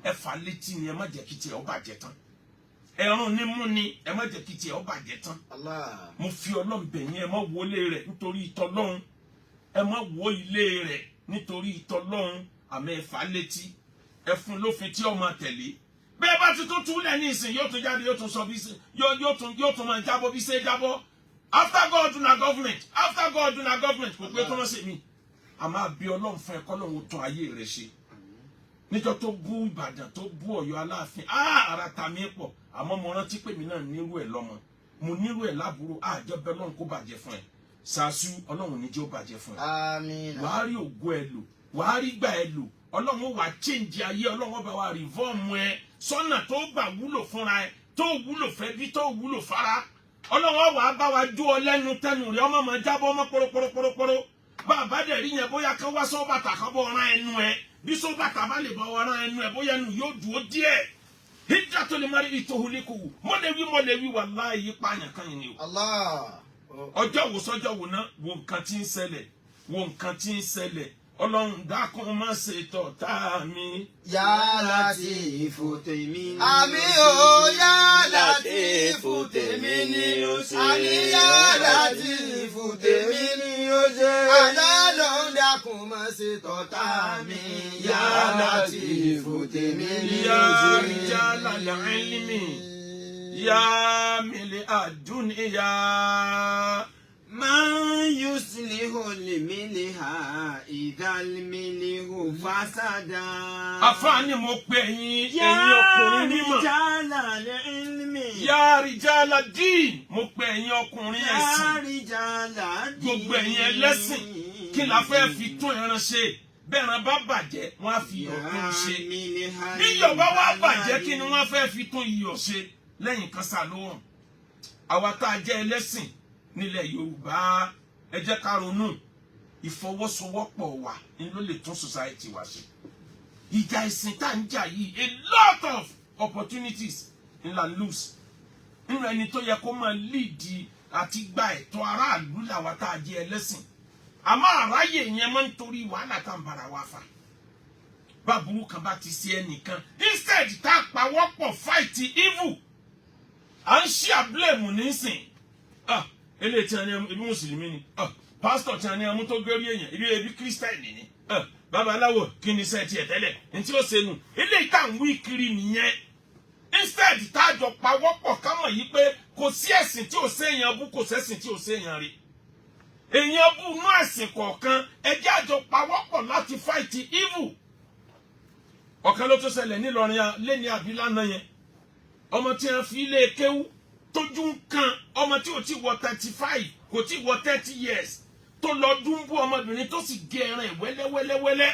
ẹ fà létí ni ẹ má jẹ́ kí tiẹ̀ ó bàjẹ́ tán ẹ̀rùn ní mú ni ẹ má jẹ́ kí tiẹ̀ ó bàjẹ́ tán mo fi Ọlọ́run bẹ̀ yín ẹ má wo ilé rẹ̀ nítorí ìtọ́lọ́run ẹ má wo ilé rẹ̀ nítorí ìtọ́lọ́run àmọ́ ẹ fà létí ẹ fún lófin tí ó máa tẹ̀lé bẹ́ẹ̀ bá ti tún túlẹ̀ ní ìsìn yóò tún jáde yóò tún sọ bí yóò tún máa jábọ́ bí ṣe jábọ́ after God na government after God na government kò pé tó wọ́n ṣe mí àmọ́ àbí Ọlọ́run fún ẹ kọ́ lóun tún ayé rẹ̀ ṣe níjọ́ tó bú Ìbàdàn tó bú Ọ̀yọ́ Aláàfin ara ta mí pọ̀ àmọ́ mo rántí pé mi náà nírú ẹ̀ lọ́mọ mo nírú ẹ̀ lábúrò àjọbẹ Ọlọ́run kó bàjẹ́ fún ẹ ṣáṣú Ọlọ́run níjẹ́ ó bàjẹ́ fún ẹ wàá rí ògo ẹ lò wàá rí gbà ẹ lò Ọlọ́run wà change ayé Ọlọ́run bá wa reform ẹ sọ́nà tó gbà wúlò fúnra ẹ tó wúlò fẹ́ bí tó wúlò fara Ọlọ́run wà bá wa jó ọ lẹ́nu tẹnu rẹ ọmọ máa jábọ́ ọmọ pòròpòròpòrò bá a bá dẹ̀ rí yẹn bóyá kán wá sọ́ bàtà kan bọ́ ọ̀ràn ẹnu ẹ bí sọ́ bàtà bá lè bọ́ ọ̀ràn ẹnu ẹ bóyá ẹnu yóò dúró díẹ̀ hijratul mar'i tuhliku mo lè wí wallahi pààyàn kan yìí ni o. Allah. ọjọ́ wo sọ́jọ́ wo náà wo nǹkan tí ń ṣẹlẹ̀ ọlọ́run dákun má ṣe tọ̀tá mi. Ya Latifu tèmi ni. Àmì o Ya Latifu tèmi ni o ṣe. Àmì Ya Latifu tèmi ni o ṣe. Ọlọ́run dákun má ṣe tọ̀tá mi. Ya Latifu tèmi ni o ṣe. Ya rijalal ilmi ya mili ad-dunya. Man yuslihu limiliha idal milihu fasada. Àfáàní mo pè yín ẹ̀yin ọkùnrin mímọ́. Jalal ilmi. Ya rijalad din mo pè yín ọkùnrin ẹ̀sìn. Jalal din. Gbogbo ẹ̀yin ẹlẹ́sìn kí la fẹ́ fi tún ẹran ṣe bẹ́ẹ̀ ran bá bàjẹ́ wọ́n á fi iyọ̀ tún ṣe. Bí iyọ̀ bá wá bàjẹ́ kí ni wọ́n fẹ́ fi tún iyọ̀ ṣe lẹ́yìn kan sàlóhùn. Àwa tá a jẹ́ ẹlẹ́sìn nílẹ̀ Yorùbá ẹ jẹ́ ká ronú ìfọwọ́sowọ́pọ̀ wa ni ló lè tún society wa ṣe. Ìjà ìsìn tá ń jà yìí a lot of opportunities ńlá lose nínú ẹni tó yẹ kó máa lead àti gba ẹ̀tọ́ aráàlú làwa tá a jẹ́ ẹlẹ́sìn àmọ́ àráyè yẹn máa ń torí wàhálà tá ń bára wa fà báburú kan bá ti ṣe ẹnìkan instead tá a pawọ́pọ̀ fight evil à ń ṣe àblẹ́mù nísìn eléyìí tí a ní ebi mùsùlùmí ni pásítọ̀ tí a ní amú tó gbérí èèyàn ebi kírísítẹ́nì ni babaláwo kí ni iṣẹ́ tiẹ̀ tẹ́lẹ̀ ntí ó ṣe nù eléyìí tá à ń wí kiri nìyẹn instead tá a jọ pawọ́pọ̀ ká mọ̀ yìí pé kò sí ẹ̀sìn tí ò séèyàn bú kò sẹ́sìn tí ò séèyàn rí èèyàn bú inú ẹ̀sìn kọ̀ọ̀kan ẹjẹ́ àjọ pawọ́pọ̀ láti fight evil ọ̀kan ló tó ṣẹlẹ̀ nílọrin lẹ́ni àbílànà yẹn ọmọ tí wọ́n fi ilé kéwú tójú ń kan ọmọ tí ò tí wọ 35 kò tí wọ 30 years tó lọ dúnbú ọmọbìnrin tó sì gé ẹran ẹ̀ wẹ́lẹ́wẹ́lẹ́wẹ́lẹ́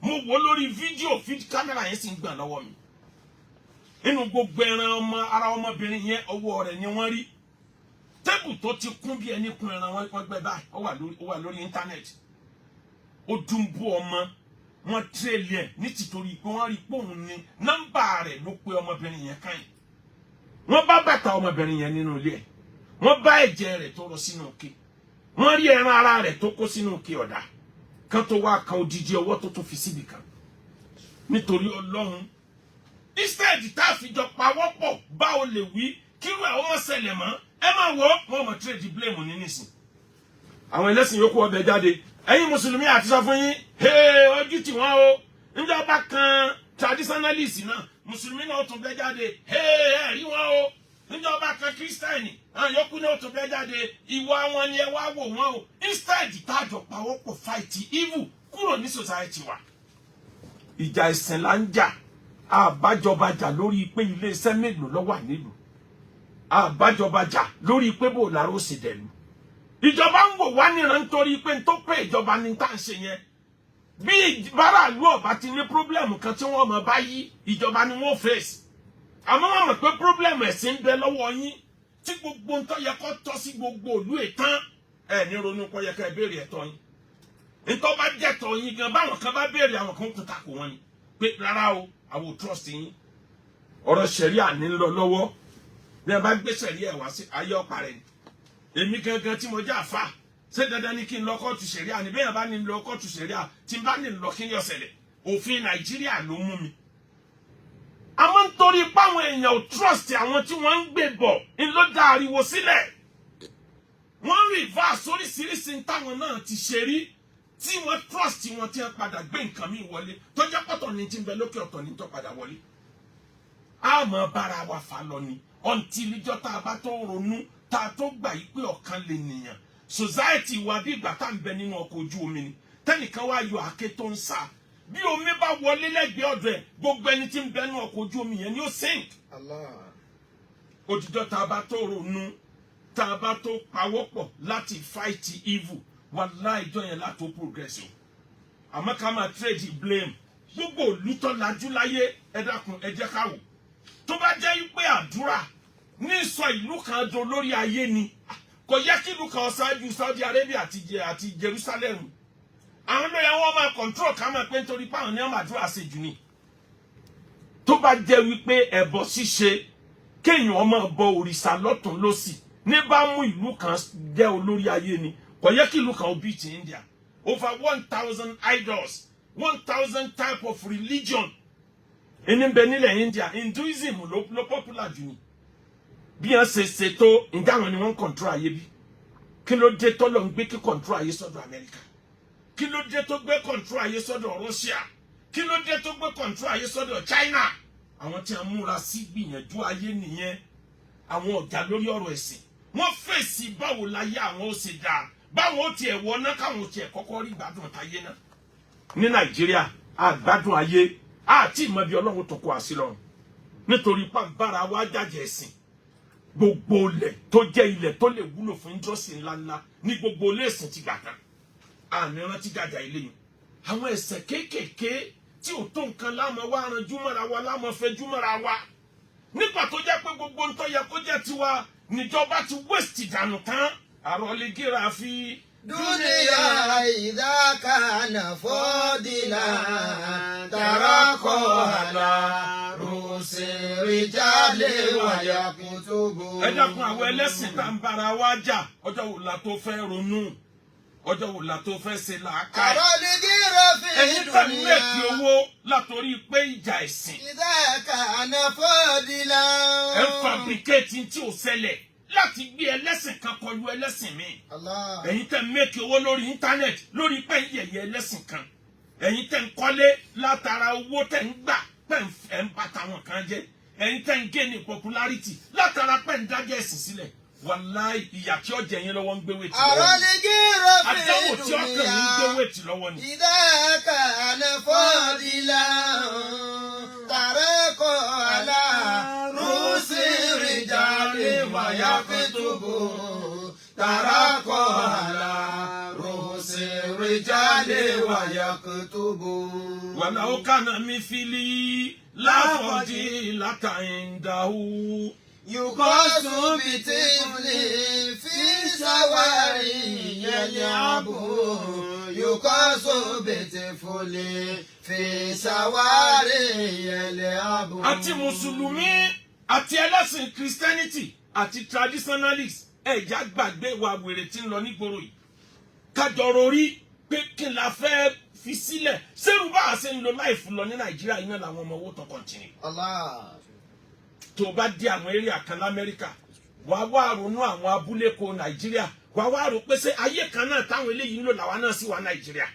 mo wò lórí fídíò kámẹ́rà yẹn sì ń gbà lọ́wọ́ mi nínú gbogbo ẹran ara ọmọbìnrin yẹn ọwọ́ rẹ̀ ni wọ́n rí tébù tó ti kún bí ẹni kun ẹran wọn gbẹ báyìí ó wà lórí íńtánẹ́ẹ̀tì ó dúnbú ọmọ wọn tírèlì ẹ̀ ní tìtorí pé wọ́n rí póun ní nọ́mbà rẹ̀ ló pé ọmọbìnrin yẹn káyìn wọ́n bá bàtà ọmọbìnrin yẹn nínú ilé ẹ̀ wọ́n bá ẹ̀jẹ̀ rẹ̀ tó rọ sínú òkè wọ́n rí ẹran ara rẹ̀ tó kó sínú òkè ọ̀dà kan tó wá kan odidi ọwọ́ tó tún fi síbi kan nítorí Ọlọ́run instead tá a fi jọ pawọ́pọ̀ bá o lè wí kírú ẹ̀ ọmọ ṣẹlẹ̀ mọ́ ẹ máa wọ́ wọn mọ̀ trade blame ní nísìn àwọn ẹlẹ́sìn yòókù ọbẹ̀ jáde ẹ̀yin mùsùlùmí àti sọ fún yín ojú tí wọ́n o níjọba kan traditionalist náà mùsùlùmí náà tún bẹ́ jáde rí wọn o níjọba kan kírísítẹ́nì àwọn yòókù náà tún bẹ́ jáde ìwà wọn ni ẹ wá wò wọn o instead tájọ pawọ́pọ̀ fight evil kúrò ní society wa. ìjà ìsìn là ń jà àbájọba jà lórí pé iléeṣẹ́ mélòó ló wà nílùú àbájọba jà lórí pé bò láró sì dẹ̀lú ìjọba ń wò wá níran nítorí pé n tó pé ìjọba ní tá à ń ṣe yẹn bí báràlú ọba ti ní pírọ́blẹ̀mù kan tí wọ́n mọ̀ bá yí ìjọba ni wọ́n fèsì àmọ́ wọ́n mọ̀ pé pírọ́blẹ̀mù ẹ̀sìn ń bẹ lọ́wọ́ yín tí gbogbo ntọ́ yẹ kó tọ́ sí gbogbo òlú ìtàn ẹ̀ ní ronú kó yẹ ká ẹ béèrè ẹ̀tọ́ yín ntọ́ bá jẹ́ tọ́ yín gan báwọn kan bá béèrè àwọn kan tó takò wọn ni pé rárá o àwọn ò trust yín ọ̀rọ̀ ṣẹ̀ríà ní lọ lọ́wọ́ bí wọ́n bá gbé ṣẹ̀ríà wá sí ayé ọ̀pá rẹ̀ ni èmi gangan tí mo jẹ́ àfà ṣé dandan ni kí n lọ kóòtù ṣẹ̀ríà ni bẹ́ẹ̀ bá ní lọ kóòtù ṣẹ̀ríà tí n bá ní lọ kí n yọ ṣẹlẹ̀ òfin Nàìjíríà ló mú mi. àmọ́ nítorí páwọn èèyàn ò trust àwọn tí wọ́n ń gbé bọ̀ ń ló dá ariwo sílẹ̀ wọ́n ń reverse oríṣiríṣi táwọn náà ti ṣe rí tí wọ́n trust wọn tí wọ́n padà gbé nǹkan mi wọlé tó jẹ́ pọ̀tọ̀ ní ti ń bẹ lókè ọ̀tọ̀ ní tó padà wọlé. a mọ̀ bára wa fà lọ ni until ìjọ tá a bá tó ronú tá a tó gbà yí pé ọ̀kan lè nìyàn society wa bí ìgbà tá à ń bẹ nínú ọkọ̀ ojú omi ni tẹ́nìkan wá yọ àáké tó ń sá bí omi bá wọlé lẹ́gbẹ̀ẹ́ ọ̀dọ̀ ẹ̀ gbogbo ẹni tí ń bẹ nínú ọkọ̀ ojú omi yẹn ni ó sink. òtítọ́ tá a bá tó ronú tá a bá tó pawọ́pọ̀ láti fight evil wàláhì ìjọ yẹn látó progress o àmọ́ ká máa trade blame gbogbo olùtọ́ lajú láyé ẹ dákun ẹ jẹ́ ká wò tó bá jẹ́ pé àdúrà ní sọ ìlú kan do lórí ayé ni kò yẹ kí ìlú kan ṣáájú Saudi Arabia àti Jerusalem àwọn lóye wọn máa control ká máa pé nítorí pé àwọn ní ọmọ àdúrà ṣe jù ni tó bá jẹ́ wípé ẹbọ ṣíṣe kéèyàn máa bọ òrìṣà lọ́tùn lósì ní bá mú ìlú kan jẹ́ olórí ayé ni kò yẹ kí ìlú kan ó bí ti India over 1,000 idols 1,000 type of religion ẹni bẹ nílẹ̀ India Hinduism ló popular jù ní bí wọ́n ṣe ṣètò ìdáhùn ni wọ́n control ayé bí kí ló dé tó lọ ń gbé kí control ayé sọ́dọ̀ America kí ló dé tó gbé control ayé sọ́dọ̀ Russia kí ló dé tó gbé control ayé sọ́dọ̀ China àwọn tí wọ́n múra sí gbìyànjú ayé nìyẹn àwọn ọ̀gá lórí ọ̀rọ̀ ẹ̀sìn wọ́n fèsì báwo láyé àwọn ó ṣe dáa báwo ó tiẹ̀ wọ ná káwọn ó tiẹ̀ kọ́kọ́ rí ìgbádùn táyé náà ní Nàìjíríà àgbádùn ayé àti ìmọ̀ bí Ọlọ́run tó kó àṣìlọ́run nítorí pàǹbára wa jàjẹ́ ẹ̀sìn gbogbo ilẹ̀ tó jẹ́ ilẹ̀ tó lè wúlò fún ìjọsìn ńláńlá ní gbogbo ilé ẹ̀sìn ti gbà tán àní rántí gàjà ilé yìí àwọn ẹ̀ṣẹ̀ kéékèèké tí ò tó nǹkan láàmú wa ranjú mọ́ra wa láàmú fẹjú mọ́ra wa nígbà tó jẹ́ pé gbogbo ntọ́ yẹ kó jẹ́ tiwa níjọba ti waste dànù tán àròlé gíra fi. dúníyà idha kana fadila tarakọ̀ àlà rúṣì rìjálè wàyà kùtùbù. ẹ dákun àwọn ẹlẹ́sìn tá ń bára wa jà ọjọ́ wo la tó fẹ́ ronú ọjọ́ wo la tó fẹ́ ṣe làákàyè. àròlé gíra fi ẹ̀yin tẹ̀ ń mẹ́kì owó látòrí pé ìjà ẹ̀sìn. idha kana fadila. ẹ ń fabricate tí ò ṣẹlẹ̀ láti gbé ẹlẹ́sìn kan kọlu ẹlẹ́sìn mi. ẹ̀yin tẹ̀ ń mẹ́kì owó lórí íńtánẹ́ẹ̀tì lórí pé ń yẹ̀yẹ́ ẹlẹ́sìn kan. ẹ̀yin tẹ̀ ń kọ́lé látara owó tẹ̀ ń gbà pé ẹ̀ ń bá tàwọn kan jẹ́. ẹ̀yin tẹ̀ ń gain popularity látara pé ń dájẹ́ ẹ̀sìn sílẹ̀. wàláì ìyà tí ó jẹ yín lọ́wọ́ ń gbé wéètì lọ́wọ́ ni. àròlé gíra fi àdánwò tí ó kàn ń gbé wéètì lọ́wọ́ ni. idha kana fadila tarakọ̀ àlà rúṣì rìjálè wàyà kùtùbù. tarakọ̀ àlà rúṣì rìjálè wàyà kùtùbù. wàláwó kàná mi fili láfọ̀dí látàyìndáwó. yukosu bitifli fi sawari yal'abu. yukosu bitifli fi sawari yal'abu. àti mùsùlùmí àti ẹlẹ́sìn christianity àti traditionalist ẹ̀já gbàgbé wa wèrè tí ń lọ nígboro yìí kájọ rorí pé kí n la fẹ́ fi sílẹ̀ sẹ́rù bá a ṣe ń lo láìfù lọ ní Nàìjíríà iná làwọn ọmọ owó tó kọ̀ǹtìnì. tó bá dé àwọn area kan l'Amẹ́ríkà wàá wá ronú àwọn abúlé ko Nàìjíríà wàá wá rò pé ṣé ayé kan náà táwọn eléyìí ń lò làwa náà sì wà Nàìjíríà.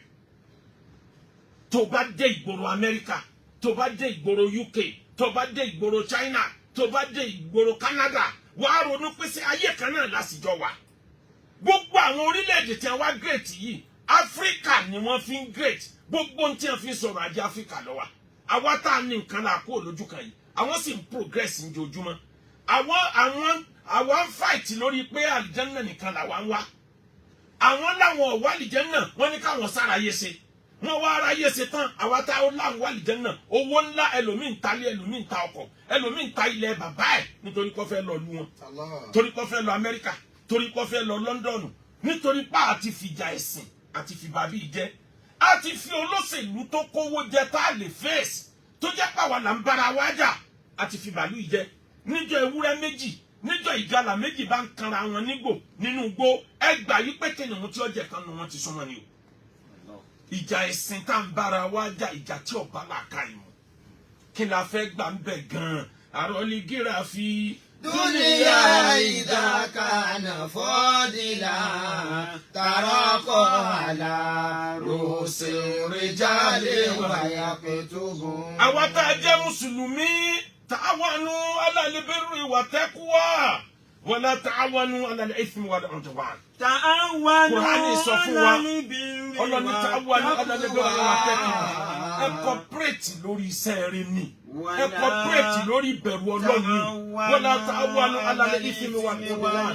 tó bá dé ìgboro Amẹ́ríkà tó bá dé ìgboro UK tó bá dé ìgboro China tó bá dé ìgboro Canada wàá ronú pé ṣé ayé kan náà lásìjọ wà. gbogbo àwọn orílẹ̀-èdè tí wọ́n wá great yìí Áfíríkà ni wọ́n fi ń great gbogbo ohun tí wọ́n fi ń sọ̀rọ̀ ajé Áfíríkà lọ́wọ́ àwa tá a ní nǹkan là kó lójú kan yìí àwọn sì ń progress ní ojoojúmọ́ àwọn ń fight lórí pé àlìjẹ́nà nìkan làwa ń wá àwọn láwọn ọ̀wá àlìjẹ́nà wọ́n ní káwọn sára yé ṣe wọ́n wá ara yé ṣe tán àwa tá a láwọn àlìjẹ́nà owó ńlá ẹlòmíín ta ilé ẹlòmíín ta ọkọ̀ ẹlòmíín ta ilẹ̀ bàbá ẹ̀ nítorí kó fẹ́ lọ lu wọn torí kó fẹ́ lọ Amẹ́ríkà torí kó fẹ́ lọ London nítorí pa àti fìjà ẹ̀sìn àti fìbàbí jẹ́ àti fi olóṣèlú tó kówó jẹ tá a lè fèsì tó jẹ́ pàwọ́ là ń bára wá jà àti fìbàlú ìjẹ́ níjọ́ ewúrẹ́ méjì níjọ́ ìgalà méjì bá ń kanra wọn nígbò nínú igbó ẹgbà yí pé kìnìún tí ó jẹ kan nu wọn ti súnmọ́ ni o. ìjà ẹ̀sìn tá ń bára wá jà ìjà tí ọba làákà ìmọ̀ kí la fẹ́ gbà ń bẹ̀ gan-an àròlé gíra fi. dúníyà idha kana fadila tarakọ̀ àlà rúṣì rìjálè wàyà kùtùbù. àwa tá a jẹ́ mùsùlùmí ta'awanu 'ala al-birri wa taqwa wa la ta'awanu 'ala al-ithmi wal 'udwan. Kùránì sọ fún wa ọlọ́ni ta'awanu 'ala al-birri wa taqwa ẹ kọ́pẹ́rẹ́tì lórí iṣẹ́ rẹ ni ẹ kọ́pẹ́rẹ́tì lórí ìbẹ̀rù Ọlọ́run ni wa la ta'awanu 'ala al-ithmi wal 'udwan.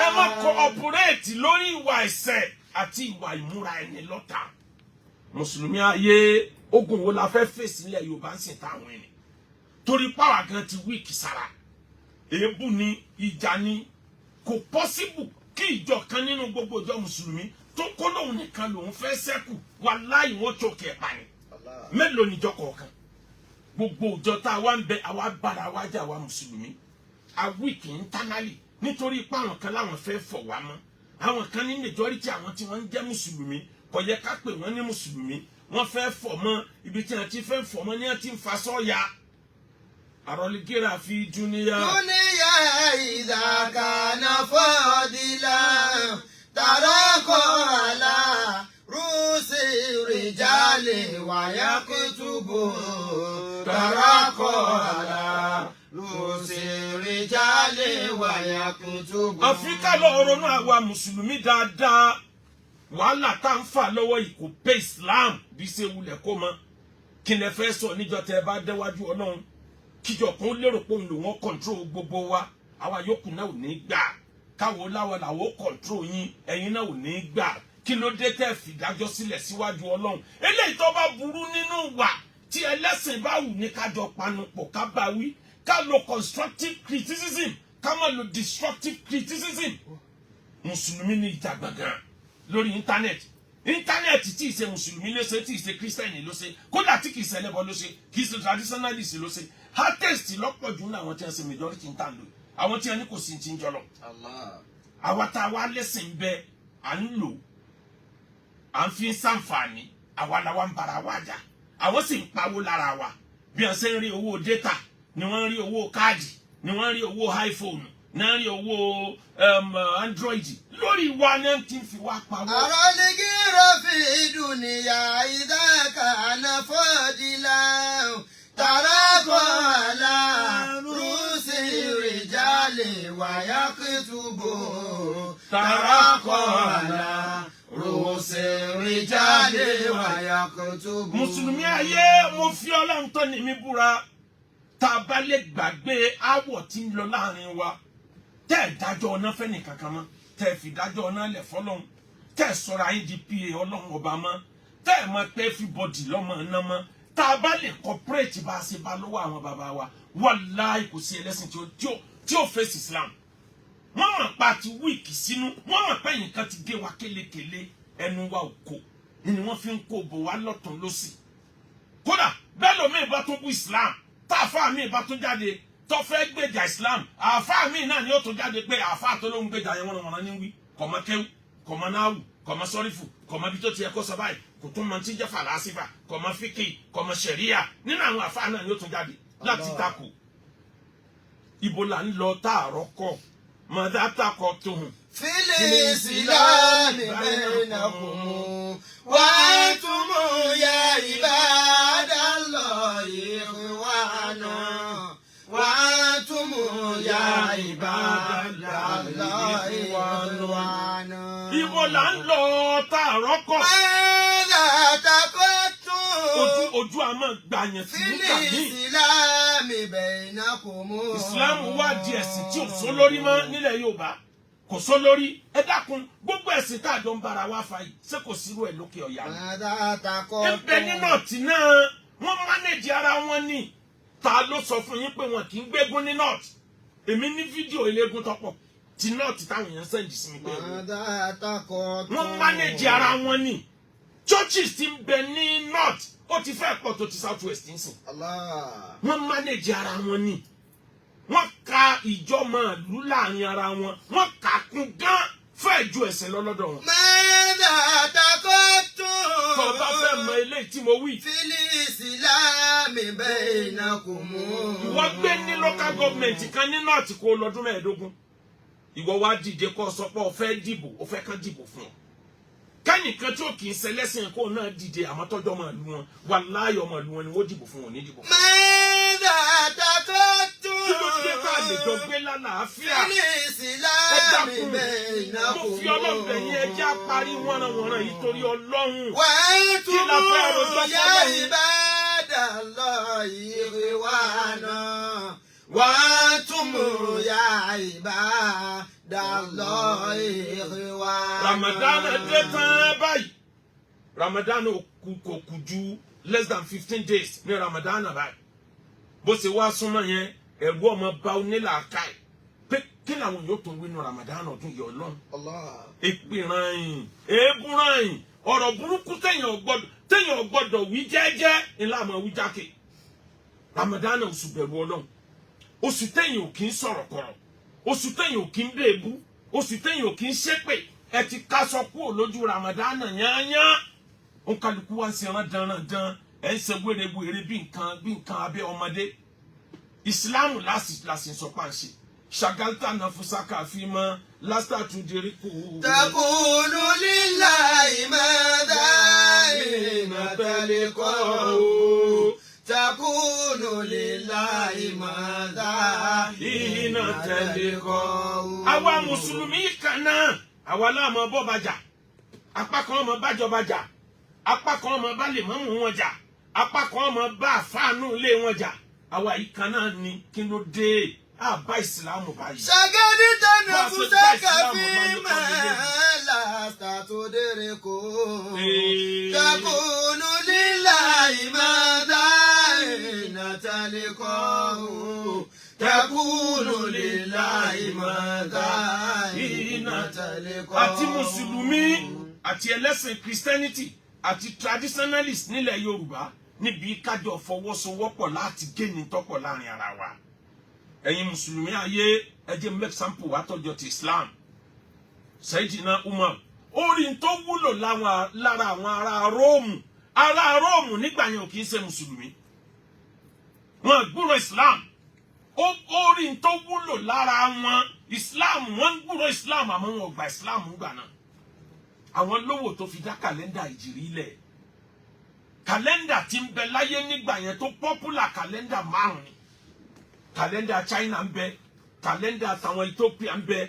ẹ má kọ́pẹ́rẹ́tì lórí ìwà ẹ̀ṣẹ̀ àti ìwà ìmúra ẹni lọ́tà. mùsùlùmí ayé ogun wo la fẹ́ fèsì ilẹ̀ Yorùbá ń sìn táwọn ẹni torí pàwọ́ gan ti wíìkì sára èébù ni ìjà ni kò pọ́síbù kí ìjọ kan nínú gbogbo ìjọ mùsùlùmí tó kó lóun nìkan lòun fẹ́ ṣẹ́kù wàláhì wọ́n tó kẹ̀ pa ni mélòó níjọ kọ̀ọ̀kan gbogbo òjò tá a wá ń bẹ àwa bára wa jà wa mùsùlùmí a weak internally nítorí pé àwọn kan láwọn fẹ́ fọ̀ wá mọ́ àwọn kan ní majority àwọn tí wọ́n ń jẹ́ mùsùlùmí kò yẹ ká pè wọ́n ní mùsùlùmí wọ́n fẹ́ fọ̀ mọ́ ibi tí wọ́n ti fẹ́ fọ̀ mọ́ ní wọ́n ti ń fa sọ́ọ̀yà àròlégéra fi dúníyà. dúníyà ìdàkànà fọ́ọ̀dìlà tàràkọ̀ àlà rúùsì rìjálè wàyà kùtùbù tàràkọ̀ àlà rúùsì rìjálè wàyà kùtùbù. Áfíríkà lọ ronú àwa mùsùlùmí dáadáa wàhálà tá ń fà lọ́wọ́ yìí kò pé Islam bí ṣe wulẹ̀ kó mọ́ kí lẹ fẹ́ sọ níjọ́ tẹ́ ẹ bá déwájú Ọlọ́run kíjọ kan lérò pé òun lò wọ́n control gbogbo wa àwa yòókù náà ò ní gbà káwo láwọn làwọn control yín ẹ̀yin náà ò ní gbà kí ló dé tẹ́ fìdájọ́ sílẹ̀ síwájú Ọlọ́run eléyìí tó bá burú nínú wa tí ẹlẹ́sìn bá wù ní kájọ panupọ̀ ká bá wí ká lo constructive criticism ká má lo destructive criticism mùsùlùmí ní ìjà gbọ̀ngàn lórí íńtánẹ́ẹ̀tì tí ì ṣe mùsùlùmí ló ṣe tí ì ṣe kírísítẹ́nì ló ṣe kódà tí kì í ṣe ẹlẹ́bọ ló ṣe kì í ṣe traditionalist ló ṣe hardest lọ́pọ̀ jù ní àwọn tí wọ́n ṣe majority ń tàn lò àwọn tí wọ́n ní kò sí ti ń jọ lọ. àwa tá a wá lẹ́sìn bẹ́ẹ̀ à ń lò à ń fi ń ṣàǹfààní àwa làwa ń bara wa jà àwọn sì ń pawó lára wa bí wọ́n ṣe ń rí owó data ni wọ́n ń rí owó káàdì ni wọ́n ń rí owó iPhone náà rí owó Android lórí wa náà ti fi wá pawó. àròlégéra fi dúníyà ìdàkànà fọ́ọ̀dìlà tàràkọ̀ àlà rúùsì rìjálè wàyà kùtùbù tàràkọ̀ àlà rúùsì rìjálè wàyà kùtùbù. mùsùlùmí ayé mo fi Ọlọ́run tó ní mi búra tá a bá lè gbàgbé àwọ̀ tí ń lọ láàrin wa tẹ́ ẹ̀ dájọ́ ọ̀nà fẹ́ni kankan mọ́ tẹ́ ẹ̀ fi dájọ́ ọ̀nà lẹ̀ fọlọ́run tẹ́ ẹ̀ sọ̀rọ̀ ayé di pa Ọlọ́run ọba mọ́ tẹ́ ẹ̀ mọ̀ pé everybody lọ́mọ ọ̀nà mọ́ tá a bá lè cooperate bá a ṣe bá lọ́wọ́ àwọn bàbá wa wàláì kò sí ẹlẹ́sìn tí ó fèsì Islam wọ́n mọ̀ pa ti wíìkì sínú wọ́n mọ̀ pé nǹkan ti gé wa kélekèle ẹnu wa ò kò ni wọ́n fi ń kó bò wá lọ́tún lọ́sì kódà bẹ́ẹ̀ lómi ìbá tó bú Islam táàfáà mi ìbá tó jáde tó fẹ́ gbèjà Islam àfáà mi náà ni ó tó jáde pé àfáà tó ló ń gbèjà yẹn wọ́n ní wí kọ̀mọ́ kéwù kọ̀mọ́ náàwù kọ̀mọ́ sọ́rífù kọ̀mọ́ bí tó ti yẹ kó sọ báyìí kò tún mọ tí jẹ́ fàlásífà kọ̀mọ́ fíkì kọ̀mọ́ ṣẹ̀ríyà nínú àwọn àfáà náà ni ó tó jáde láti takò ibo là ń lọ táàrọ̀ kọ̀ mọ̀dá takọ̀ tó hùn. Fil-Islami bainakum wa antum ya ibadallahi ikhwana wa antum ya ibadallahi ikhwana. Ibo là ń lọ táàrọ̀ kọ̀. Mādhā taqultum. Ojú àmọ́ gbàyàn sí nígbà míì. Fil-Islami bainakum. Ìsìlámù wá di ẹ̀sìn tí ò sọ lórí mọ́ nílẹ̀ Yorùbá kò sọ lórí ẹ dákun gbogbo ẹ̀sìn tá a jọ ń bára wá fa yìí ṣé kò sírú ẹ̀ lókè ọ̀yà ni. Mādhā taqultum. ẹbẹ nínú ọtí náà wọ́n mánéjì ara wọn ní ta ló sọ fún yín pé wọn kì í gbégún ní north èmi ní fídíò eléégún tọpọ ti north táwọn èèyàn sẹ́ǹdì sí mi pé Mādhā taqultum. wọ́n mánéjì ara wọn ní churches ti ń bẹ ní north ó ti fẹ́ pọ̀ tó ti south west ń sìn Allah. wọ́n mánéjì ara wọn ní wọ́n ka ìjọmọ ìlú láàrin ara wọn wọ́n kà kún gan fẹ́ẹ̀ ju ẹ̀sìn lọ́lọ́dọ̀ wọn. Mādhā taqultum. tó o bá fẹ́ mọ eléyìí tí mo wí. Fil-Islami bainakum. wọ́n gbé ní local government kan ní north kó lọ́dún 15 ìwọ wá dìde kó sọ pé o fẹ́ dìbò o fẹ́ kán dìbò fún ọ kẹ́nìkan tí ó kì í ṣẹlẹ́sìn kó náà dìde àmọ́ tọ́jọ́ ọmọ ìlú wọn wàláhì ọmọ ìlú wọn ni wọ́n dìbò fún wọn ní dìbò. Mādhā taqultum. kí ló dé ká lè jọ gbé lálàáfíà. Fil-Islami mo bainakum. fi ọlọ́bẹ̀ yín ẹjẹ́ àparí wọ́nranwọ̀nran yìí torí Ọlọ́run. Wa antum Kí la fẹ́ rojọ́ ya fọ́lọ́run? ibadallahi ikhwana. Wa antum ya ibadallahi ikhwana. Ramadan dé tán báyìí Ramadan kò kù ju less than 15 days ní Ramadan báyìí bó ṣe wá súnmọ́ yẹn ẹ̀rù ọmọ bá onílàáká ẹ̀ pé kí làwọn yóò tó wínú Ramadan ọdún yìí Ọlọ́run Allah. èpè ràn-ìn èébú ràn-ìn ọ̀rọ̀ burúkú téèyàn ò gbọ́dọ̀ wí jẹ́jẹ́ ńlá àmọ́ wí jákè Ramadan oṣù bẹ̀rù Ọlọ́run, oṣù tẹ̀yìn ò kí ń sọ̀rọ̀ kọ̀rọ̀, oṣù tẹ̀yìn ò kí ń bèébú, oṣù tẹ̀yìn ò kí ń ṣépè. Ẹ ti ká sọ kúrò lójú Ramadan yányá. Ó kálukú wá ń ṣe rán dandan, ẹ ń ṣe wérewère bí nǹkan abẹ́ ọmọdé. Ìsìláàmù láti sọ pàǹṣẹ. Shagalta nafusaka fima lasta tudiriku. Takunu lillahi madha hina talqahu. Takunu lillahi madha hina talqahu. Àwa Mùsùlùmí kan náà, àwa la mọ bọ́ bàjà. Apá kan mọ bájọba jà. Apá kan mọ bá lè mọ́mú wọn jà. Apá kan mọ bá àfáànú ilé wọn jà. Àwa yìí kan náà ni kí ló dé? Bá ìsìlámù báyìí. Ṣàgẹ́dì tẹ̀nà fún sẹ́kẹ̀ fíìmù lásìtà tó dèrè kó. Takunu lillahi madha hina talqahu. Takunu lillahi madha hina talqahu. Àti Mùsùlùmí àti ẹlẹ́sìn Christianity àti traditionalist nílẹ̀ Yorùbá níbi kájọ fọwọ́sowọ́pọ̀ láti géni tọ́pọ̀ láàrin ara wa. Ẹ̀yin Mùsùlùmí ayé ẹ jẹ́ make sample wa tọ́jọ́ ti Islam. Sayyidina Umar orin tó wúlò lára àwọn ará Róòmù. Ará Róòmù nígbà yẹn ò kìí ṣe Mùsùlùmí. Wọ́n gbúrò Islam. Orin tó wúlò lára wọn Islam, wọ́n gbúrò Islam àmọ́ wọn ò gba Islam gbà náà. Àwọn lówó tó fi dá kàlẹ́ndà ìjìrí lẹ̀. Kàlẹ́ndà tí ń bẹ láyé nígbà yẹn tó popular kàlẹ́ndà márùn ni. Kàlẹ́ndà China ń bẹ, kàlẹ́ndà tàwọn Ethiopia ń bẹ,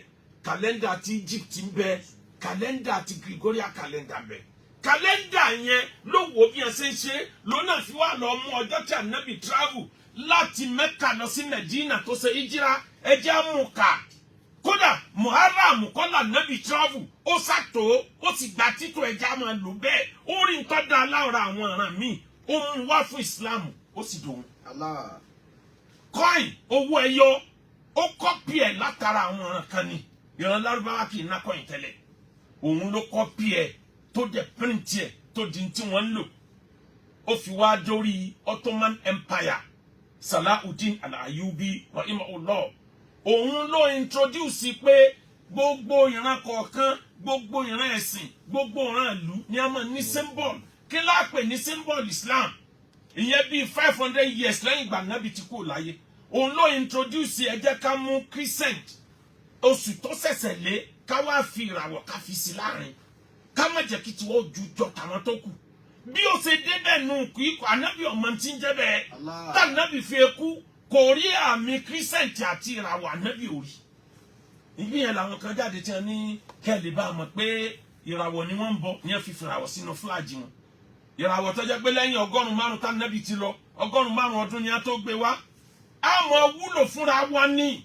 kàlẹ́ndà ti Egypt ń bẹ, kàlẹ́ndà ti Gregorian kàlẹ́ndà ń bẹ. Kàlẹ́ndà yẹn ló wo bí ẹ ṣe ń ṣe lónà fi wá lọ mú ọjọ́ tí Ànábì travel láti Mẹ́kà lọ sí Medina tó ṣe ìjírá ẹjẹ́ àmúkà. Kódà Muharram kọ́lá Ànábì travel ó ṣàtò ó sì gba títò ẹjẹ́ àmọ́ lò bẹ́ẹ̀ ó rí nǹkan dá lára àwọn ọ̀ràn míì ó mú wá fún Islam ó sì dòun. Allah. Coin owó ẹyọ ó kọ́pì ẹ̀ látara àwọn ọ̀ràn kan ni ìran Lárúbáwá kì í ná coin tẹ́lẹ̀ òun ló kọ́pì ẹ̀ tó dẹ̀ print ẹ̀ tó di tí wọ́n ń lò ó fi wá dórí Ottoman Empire Salahuddin Al-Ayyubi rahimahullah òun ló introduce pé gbogbo ìran kọ̀ọ̀kan gbogbo ìran ẹ̀sìn gbogbo ìran ìlú ni a máa ní symbol kí la pè ní symbol Islam ìyẹn bíi 500 years lẹ́yìn ìgbà Nábì ti kú láyé òun ló introduce ẹ jẹ́ ká mú crescent oṣù tó ṣẹ̀ṣẹ̀ lé ká wá fi ìràwọ̀ ká fi sí láàrin ká má jẹ́ kí tiwọ́ ju jọ tàwọn tó kù bí ó ṣe débẹ̀ nù kú ikọ̀ Ànábì ọmọ tí ń jẹ́ bẹ́ẹ̀ tá Ànábì fi kú kò rí àmì crescent àti ìràwọ̀ Ànábì ò rí ìbí yẹn làwọn kan jáde tí wọn ní kẹ́lẹ́ bá mọ̀ pé ìràwọ̀ ni wọ́n ń bọ ní ẹ fi ìràwọ̀ sínú fúláàjì wọn ìràwọ̀ tó jẹ́ pé lẹ́yìn 100 tá Ànábì ti lọ 100 ọdún ni a tó gbé wá àmọ́ wúlò fúnra wa ní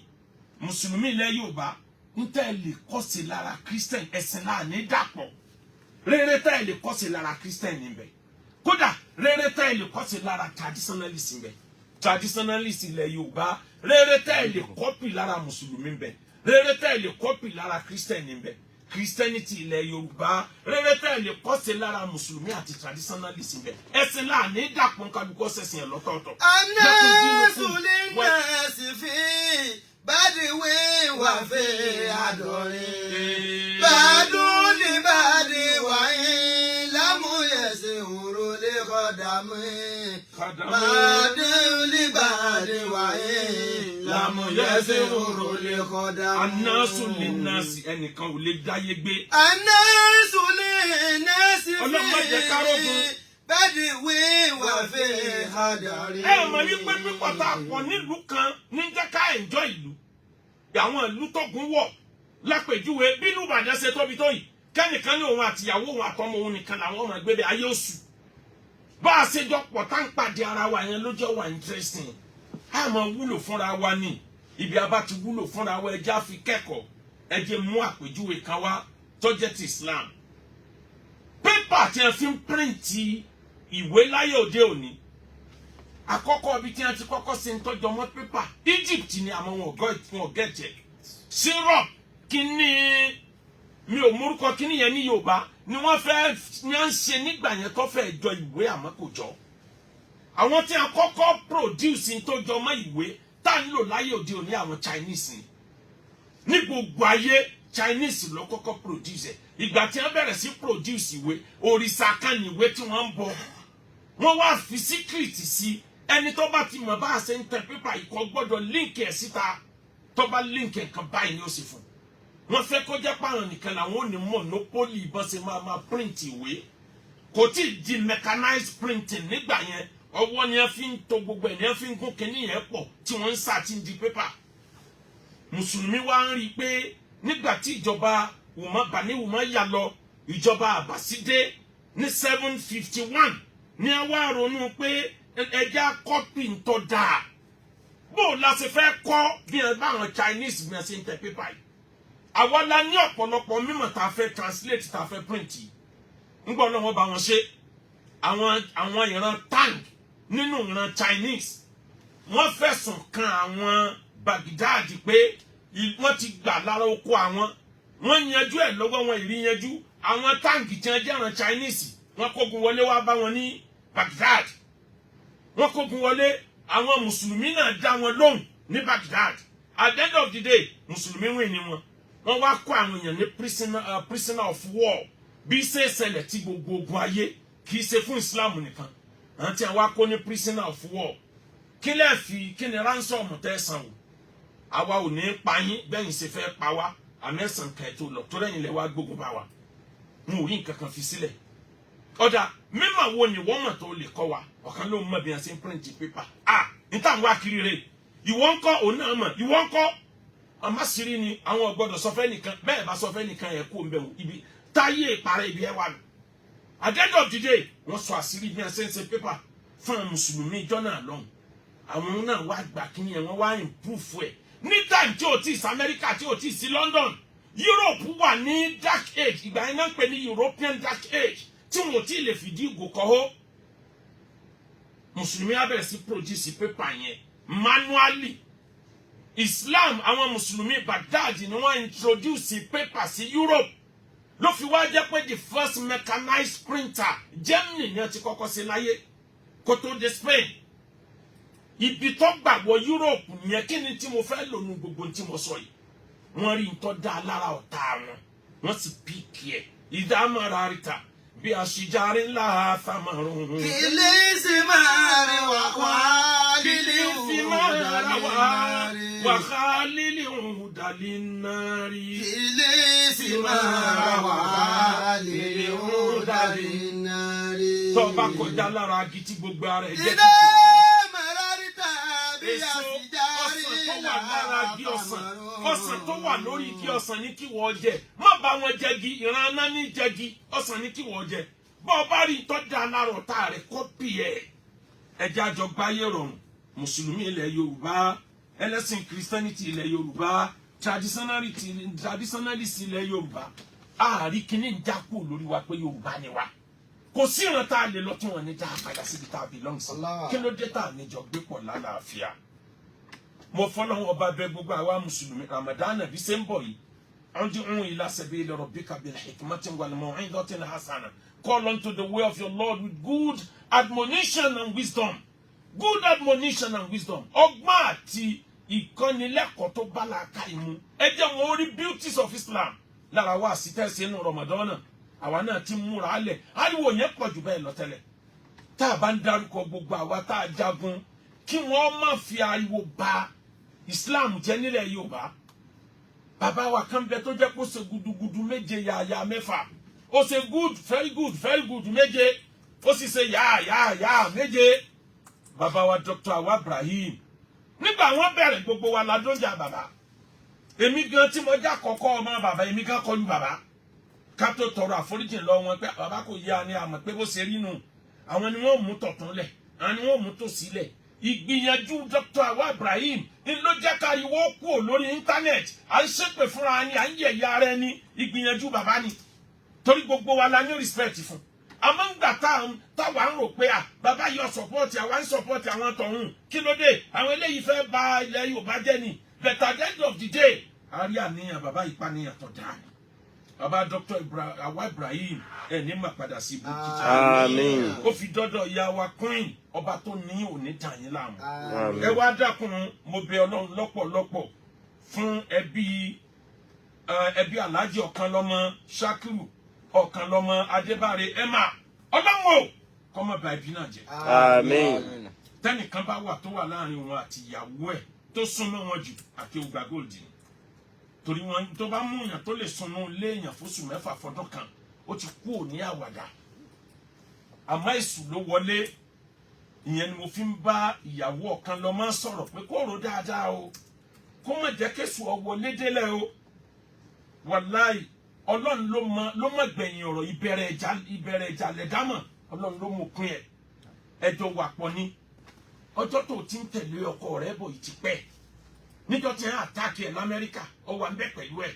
Mùsùlùmí ilẹ̀ Yorùbá ń tẹ́ lè kọ́sẹ̀ lára Christian ẹ̀sìn láàní dàpọ̀ rere tẹ́ lè kọ́sẹ̀ lára Christian níbẹ̀ kódà rere tẹ́ lè kọ́sẹ̀ lára traditionalist níbẹ̀ traditionalist ilẹ̀ Yorùbá rere tẹ́ lè kọ́pì lára Mùsùlùmí níbẹ̀ rere tẹ́ lè kọ́pì lára Christian níbẹ̀ Christianity ilẹ̀ Yorùbá rere tẹ́ lè kọ́sẹ̀ lára Mùsùlùmí àti traditionalist níbẹ̀ ẹ̀sìn láàní dàpọ̀ kálukọ́ sẹ̀sìn ẹ̀ lọ́tọ̀ọ̀tọ̀. Nẹ́ẹ̀sì fi bádìwé wà fẹ́ àdọ̀rin. Bàdún ní bàdí wáyé lámúyẹ̀sì òrò lè kọ́dàmú. Bàdún ní bàdí wáyé lámúyẹ̀sì òrò lè kọ́dàmú. Anásù lè násì ẹnìkan ò lè dáyé gbé. Anásù lè násì fi. Ọlọ́mọdé kárógun. Bádìwé wà fẹ́ àdọ̀rin. Ẹ mọ̀ wípé pípọ̀ tá a pọ̀ nílùú kan ní jẹ́ ká ẹ̀jọ́ ìlú. Àwọn ìlú tógun wọ̀ lápèjúwe bínú Ìbàdàn ṣe tóbi tó yìí kẹ́nìkan ní òun àtìyàwó òun àtọmọ òun nìkan làwọn ọmọ ẹgbẹ́ bẹ ayé oṣù bá a ṣe jọ pọ̀ tá ń pàdé ara wa yẹn ló jẹ́ wà interesting a máa wúlò fúnra wa ní ibi abá ti wúlò fúnra wa ẹjẹ́ àfi kẹ́kọ̀ọ́ ẹjẹ́ mú àpèjúwe kan wá tó jẹ́ ti Islam pépà tí a fi ń píríǹtì ìwé láyé òde òní àkọ́kọ́ ibi tí a ti kọ́kọ́ ṣe ń tọ́jú ọmọ pépà Egypt ni àwọn wọn gẹ̀jẹ̀ syrup kíní mi ò múrúkọ kíní yẹn ní Yorùbá ni wọ́n fẹ́ ní à ń ṣe nígbà yẹn tó fẹ́ jọ ìwé àmọ́ kò jọ àwọn tí a kọ́kọ́ produce tó jọ mọ́ ìwé tá ń lò láyé òde òní àwọn Chinese ní gbogbo ayé Chinese ló kọ́kọ́ produce ìgbà tí wọ́n bẹ̀rẹ̀ sí produce ìwé òrìṣà kan ní ìwé tí wọ́n ń bọ wọ́n wá fi secret sí ẹni tó bá ti mọ̀ bá a ṣe ń tẹ pépà ìkọ́ gbọ́dọ̀ link ẹ̀ síta tó bá link ẹ̀ kan báyìí ni ó sì fún wọ́n fẹ́ kó jẹ́ pààrọ̀ nìkan làwọn ò ní monopoly ìbọn ṣe máa print ìwé kò tí ì di mechanized printing nígbà yẹn ọwọ́ ni wọ́n fi ń to gbogbo ẹ̀ ni wọ́n fi ń gún kínní yẹn pọ̀ tí wọ́n ń sá tí ń di pépà mùsùlùmí wá ń rí i pé nígbà tí ìjọba Bani Umayya yà lọ ìjọba Abbaside ní 751 ní a wá ronú pé ẹja kọ́pì ń tọ́ dáa bó la ṣe fẹ́ kọ́ bí ẹ bá àwọn Chinese bí ẹ ṣe ń tẹ pépà yìí àwa la ní ọ̀pọ̀lọpọ̀ mímọ̀ tá a fẹ́ translate tá a fẹ́ print yìí ń gbọ́ lọ́wọ́ bá wọn ṣe àwọn ìran Tang nínú ìran Chinese wọ́n fẹ̀sùn kan àwọn Baghdad pé wọ́n ti gbà lára oko àwọn wọ́n yanjú ẹ̀ lọ́wọ́ wọn ìrí yanjú àwọn Tang tí wọ́n jẹ́ ìran Chinese wọ́n kógun wọlé wá bá wọn ní Baghdad wọ́n kógun wọlé àwọn mùsùlùmí náà dá wọn lóhùn ní Baghdad at the end of the day mùsùlùmí wìn ní wọn wọ́n wá kó àwọn èèyàn ní prisoner of war bí ṣe ṣẹlẹ̀ tí gbogbo ogun ayé kì í ṣe fún Islam nìkan àti àwọn akó ní prisoner of war kí lẹ́ẹ̀ fi kí ni ransom tẹ́ san o àwa ò ní pa yín bẹ́yìn ṣe fẹ́ pa wá àmẹ́sàn kan tó lọ tó lẹ́yìn lẹ́ wá gbógun bá wa n ò rí nǹkan kan fi sílẹ̀ ọ̀dà mímọ̀ wo ni wọ́n mọ̀ tó lè kọ́ wa ọ̀kan ló mọ̀ bí wọ́n ṣe ń print paper níta ń wá kiri rẹ̀ ìwọ ń kọ́ òun náà mọ̀ ìwọ ń kọ́ àmásìrí ni àwọn ọ̀gbọ́dọ̀ sọ fẹ́ nìkan bẹ́ẹ̀ bá sọ fẹ́ nìkan ẹ̀ kó ń bẹ̀ wò ibi táyé ìparẹ́ ibi ẹ̀ wà nù at the end of the day wọ́n sọ àṣírí bí wọ́n ṣe ń ṣe paper fún àwọn mùsùlùmí ìjọ náà lọ́hùn àwọn náà wá gbà kíní ẹ̀ wọ́n wá improve ẹ̀ ní time tí o ti sí Amẹ́ríkà tí o ti sí London Europe wà ní dark age ìgbà yẹn náà ń pè ní European dark age tí wọn ò tí ì lè fìdí ìgò kọ́hó mùsùlùmí á bẹ̀rẹ̀ sí produce paper yẹn manually Islam àwọn mùsùlùmí Baghdad ni wọ́n introduce paper sí Europe ló fi wá jẹ́ pé the first mechanized printer Germany ni wọ́n ti kọ́kọ́ ṣe láyé kó tó dé Spain ibi tó gbàgbọ́ Europe yẹn kí ni tí mo fẹ́ lò nu gbogbo tí mo sọ yìí wọ́n rí nǹkan dá lára ọ̀tá wọn wọ́n sì píìkì ẹ̀ ìdámọ̀ra ríta bí aṣíjáre ńlá àfàmọ̀rún. ilé sì máa rìn wá lílé wàhálà lílé òun dàlí náà rí. ilé sì máa wá lílé òun dàlí náà rí. tó bá kọjá lára agi tí gbogbo ara ẹ̀ jẹ́ ilé mẹ́rà ríta bí aṣíjáre ńlá àfàmọ̀rún. ọsàn tó wà lórí igi ọsàn ní kí wọ́n jẹ má bá wọn jẹgi ìran aná ní jẹgi ọsàn ní kí wọ́n jẹ bọ́ ọ bá rí ìtọ́jú alárò tá rẹ̀ kọ́pì ẹ̀ ẹjẹ́ àjọgbáyé rọrùn mùsùlùmí ilẹ̀ Yorùbá ẹlẹ́sìn Christianity ilẹ̀ Yorùbá traditionalist ilẹ̀ Yorùbá ààrí kìíní ń jápò lórí wa pé Yorùbá ni wa kò sí ìran tá a lè lọ tí wọ́n ní dá padà síbi tá a belong sí kí ló dé tá a níjọ gbé pọ̀ lálàáfíà mo fọlọ́wọ́ ọba bẹ gbogbo àwa mùsùlùmí Ramadan bí ṣe ń bọ̀ yìí ud'u ila sabili rabbika bil hikmati wal maw'izati hasana call unto the way of your Lord with good admonition and wisdom ọgbọ́n àti ìkọ́nilẹ́kọ̀ọ́ tó bá làákà ìmú ẹ jẹ́ wọn orí beauties of Islam lára wa sí tẹ̀sí inú Ramadan àwa náà ti múra alẹ̀ ariwo yẹn pọ̀ jù bẹ́ẹ̀ lọ tẹ́lẹ̀ tá a bá ń dárúkọ gbogbo àwa tá a jagun kí wọ́n má fi ariwo ba Islam jẹ́ nílẹ̀ Yorùbá bàbá wa kan bẹ tó jẹ́ kó ṣe gudugudu méje yàyà mẹ́fà ó ṣe very good méje ó sì ṣe yàyà méje bàbá wa Dr. Awa Ibrahim nígbà wọ́n bẹ̀rẹ̀ gbogbo wa ládójà bàbá èmi gan tí mo já kọ́kọ́ ọmọ bàbá èmi gan kọlu bàbá ká tó tọrọ àforíjì lọ wọn pé bàbá kò yá ni àmọ́ pé bó ṣe rí nù àwọn ni wọ́n mú tọ̀tún lẹ̀ àwọn ni wọ́n mú tòsí lẹ̀ ìgbìyànjú Dr. Awa Ibrahim ní ló jẹ́ ká ìwọ́ kú lórí íńtánẹ́ẹ̀tì à ń ṣépè fúnra ni à ń yẹ̀yẹ́ ara ẹni ìgbìyànjú bàbá ni torí gbogbo wa la ní respect fún àmọ́ ń gbà táwa ń rò pé bàbá yọ support àwa ń support àwọn tọ̀hún kí ló dé àwọn eléyìí fẹ́ bà ilẹ̀ Yorùbá jẹ́ ni but at the end of the day a rí àníyàn bàbá ìpànìyàn tó dáa bàbá Dr. Awa Ibrahim ẹni máa padà sí ibú jíjà. Àmín. Ó fi dọ́dọ̀ ìyá wa Queen ọba tó ní òní tàyín láàmú. Àmín. Ẹ wá dákun mo bẹ Ọlọ́run lọ́pọ̀lọpọ̀ fún ẹbí Alhaji Ọ̀kanlọ́mọ Shakiru Ọ̀kanlọ́mọ Adébáre Emma Ọlọ́run o kọ́mọ bá ẹbí náà jẹ́. Àmín. Tẹ́nìkan bá wà tó wà láàrin wọn àti ìyàwó ẹ̀ tó súnmọ́ wọn jù àti ògbà gòdì torí wọn tó bá mú èèyàn tó lè sunú léèyàn fóṣù 6 fọdún kan ó ti kú òní àwàdà àmọ́ èṣù ló wọlé ìyẹn ni mo fi ń bá ìyàwó Ọ̀kanlọ́mọ sọ̀rọ̀ pé kó rò dáadáa o kó má jẹ́ kéṣù ọwọlé délẹ̀ o wàláì Ọlọ́run ló mọ̀ gbẹ̀yìn ọ̀rọ̀ ìbẹ̀rẹ̀ ìjà lẹ̀dámọ̀ Ọlọ́run ló mú pín ẹ̀ ẹjọ́ wà pọ̀ ní ọjọ́ tó ti ń tẹ̀lé ọkọ rẹ̀ bọ̀ yìí ti pẹ́ níjọ́ tí wọ́n àtàkì ẹ̀ l'Amẹ́ríkà ó wà ń bẹ pẹ̀lú ẹ̀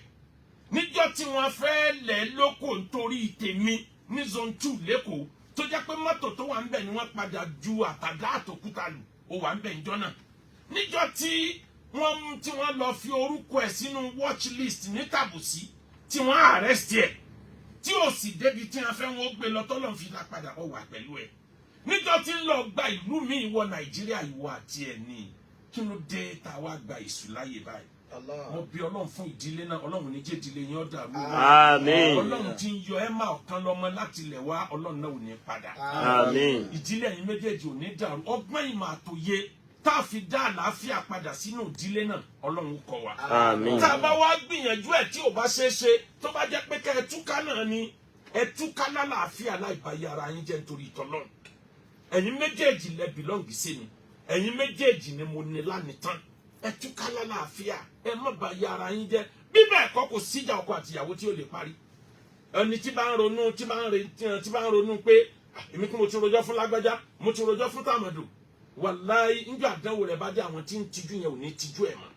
níjọ́ tí wọ́n fẹ́ lẹ̀ lóko nítorí tèmi ní zone 2 lẹ́kọ̀ọ́ tó jẹ́ pé mọ́tò tó wà ń bẹ ni wọ́n padà ju àtàdá àtòkúta lù ó wà ń bẹ níjọ́ náà níjọ́ tí wọ́n lọ fi orúkọ ẹ̀ sínú watch list ní tàbùsí tí wọ́n arrest ẹ̀ tí ò sì débi tí wọ́n fẹ́ wọn gbé lọ tọ́lọ́ fi là padà ó wà pẹ̀lú ẹ̀ níjọ́ tí ń lọ gba ìlú mi ìwọ Nàìjíríà ìwọ àti ẹ̀ ní kí ló dé tá a wá gba èṣù láyè báyìí mo bí Ọlọ́run fún ìdílé náà Ọlọ́run ní jẹ́ ìdílé yín ó dàrú Àmín. Ọlọ́run tí ń yọ Emma Ọ̀kanlọ́mọ láti ilẹ̀ wá Ọlọ́run náà ò ní padà Àmín. ìdílé yín méjèèjì ò ní dàrú ọgbọ́n ìmọ̀ àtòye tá a fi dá àlàáfíà padà sínú ìdílé náà Ọlọ́run kọ́ wa Àmín. tá a bá wá gbìyànjú ẹ̀ tí ò bá ṣeé ṣe tó bá jẹ́ pé kẹ́ ẹ túká náà ni ẹ túká lálàáfíà láìbáyé ara yín jẹ́ nítorí ìtọ́lọ́run ẹ̀yin méjèèjì lẹ bìlọ́ǹgì sí mi ẹ̀yin méjèèjì ni mo ní lánìí tán ẹ túká lálàáfíà ẹ má bà yé ara yín jẹ́ bí bẹ́ẹ̀ kọ́ kò síjà ọkọ àtìyàwó tí ó lè parí ẹni tí bá ń ronú pé èmi kí mo ti rojọ́ fún lágbájá mo ti rojọ́ fún tàmọ̀dò wàláì níjọ́ àdánwò rẹ̀ bá dé àwọn tí ń tijú yẹn ò ní tijú ẹ̀ mọ́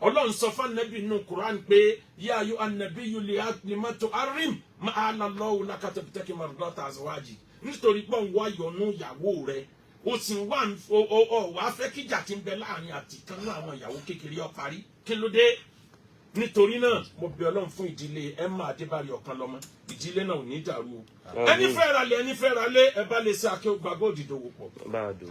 Ọlọ́run sọ fún anabi nínú Quran pé yá ayọ́ anabi yìí lè má tó arim má a lọ lọ́wọ́ lákàtàkì mardata azwaji nítorí pé òun wá yọnu ìyàwó rẹ̀ o sì ń wá fẹ́ kíjà tí ń bẹ láàrin àti kan náà àwọn ìyàwó kékeré ó parí kí ló dé nítorí náà mo bẹ̀ Ọlọ́run fún ìdílé Emma Adébáre Ọ̀kanlọ́mọ ìdílé náà ò ní dàrú o ẹni fẹ́ ra lé ẹ bá lè ṣe Akéwùgbàgbọ́ Òdìdòwò pọ̀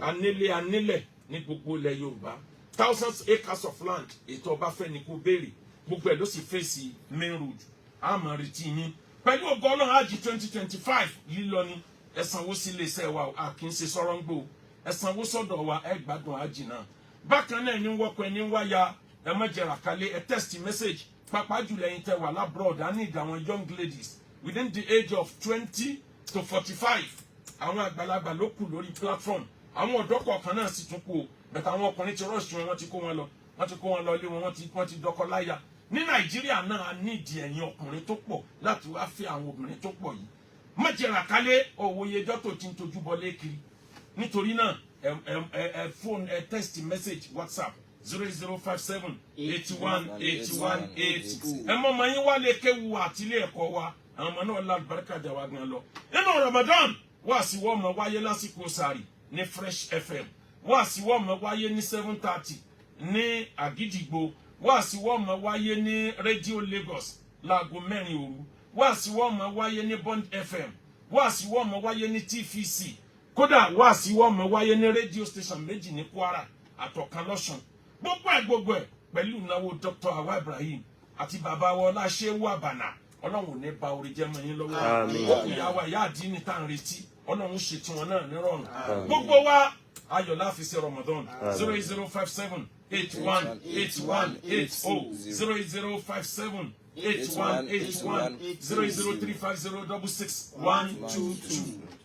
anílẹ̀ ní gbogbo ilẹ̀ Yorùbá thousands acres of land ètò ọba fẹ́ ni kò béèrè gbogbo ẹ̀ ló sì fèsì main road àmọ́ retí yín pẹ̀lú ògo Ọlọ́run Hajj 2025 lílọ ni ẹ sanwó sí iléeṣẹ́ wa a kì í ṣe sọ̀rọ̀ ń gbò ẹ sanwó sọ́dọ̀ wa ẹ gbádùn Hajj náà bákan náà ẹni wọ́pọ̀ ẹni wáyà ẹ má jẹrà kalẹ̀ ẹ text message pàápàá jùlọ ẹ̀yin tẹ́ wà labroad á ní ìdáwọn young ladies within the age of 20 to 45 àwọn àgbàlagbà ló kù lórí platform àwọn ọ̀dọ́ kọ̀ọ̀kan náà sì tún kù o bẹ̀tẹ̀ àwọn ọkùnrin ti rush wọn wọ́n ti kó wọn lọ ilé wọn wọ́n ti dọ́kọ láyà ní Nàìjíríà náà a ní ìdí ẹ̀yin ọkùnrin tó pọ̀ láti wá fẹ́ àwọn obìnrin tó pọ̀ yìí má jẹrà kalẹ̀ òwòye ẹjọ́ tó ti ń tojú bọlé kiri nítorí náà phone text message WhatsApp 0057 81 81 8 ẹ mọ ọmọ yín wá lè kéwu àti ilé ẹ̀kọ́ wa àwọn ọmọ náà lálùbáríkà jà wá gan lọ nínú Ramadan wá sí wọ́n mọ wáyé lásìkò sààrì ní Fresh FM wá sí wọ́n mọ wáyé ní 7:30 ní Àgídìgbò wá sí wọ́n mọ wáyé ní Radio Lagos láago 4 òru wá sí wọ́n mọ wáyé ní Bond FM wá sí wọ́n mọ wáyé ní TVC kódà wá sí wọ́n mọ wáyé ní radio station méjì ní Kwara àtọ̀kan lọ́sùn gbogbo ẹ̀ pẹ̀lú ìnáwó Dr. Awa Ibrahim àti bàbá wa Ọláṣẹ́wó Àbànà Ọlọ́run ní ba orí jẹ́ mọ́ yín lọ́wọ́ ìyàwó ìyá àdínì tá à ń retí Ọlọ́run ṣe tí wọn náà nírọ̀rùn gbogbo wa ayọ̀ láfi ṣe Ramadan 0057 81 81 80 0057 81 81 00350 66 122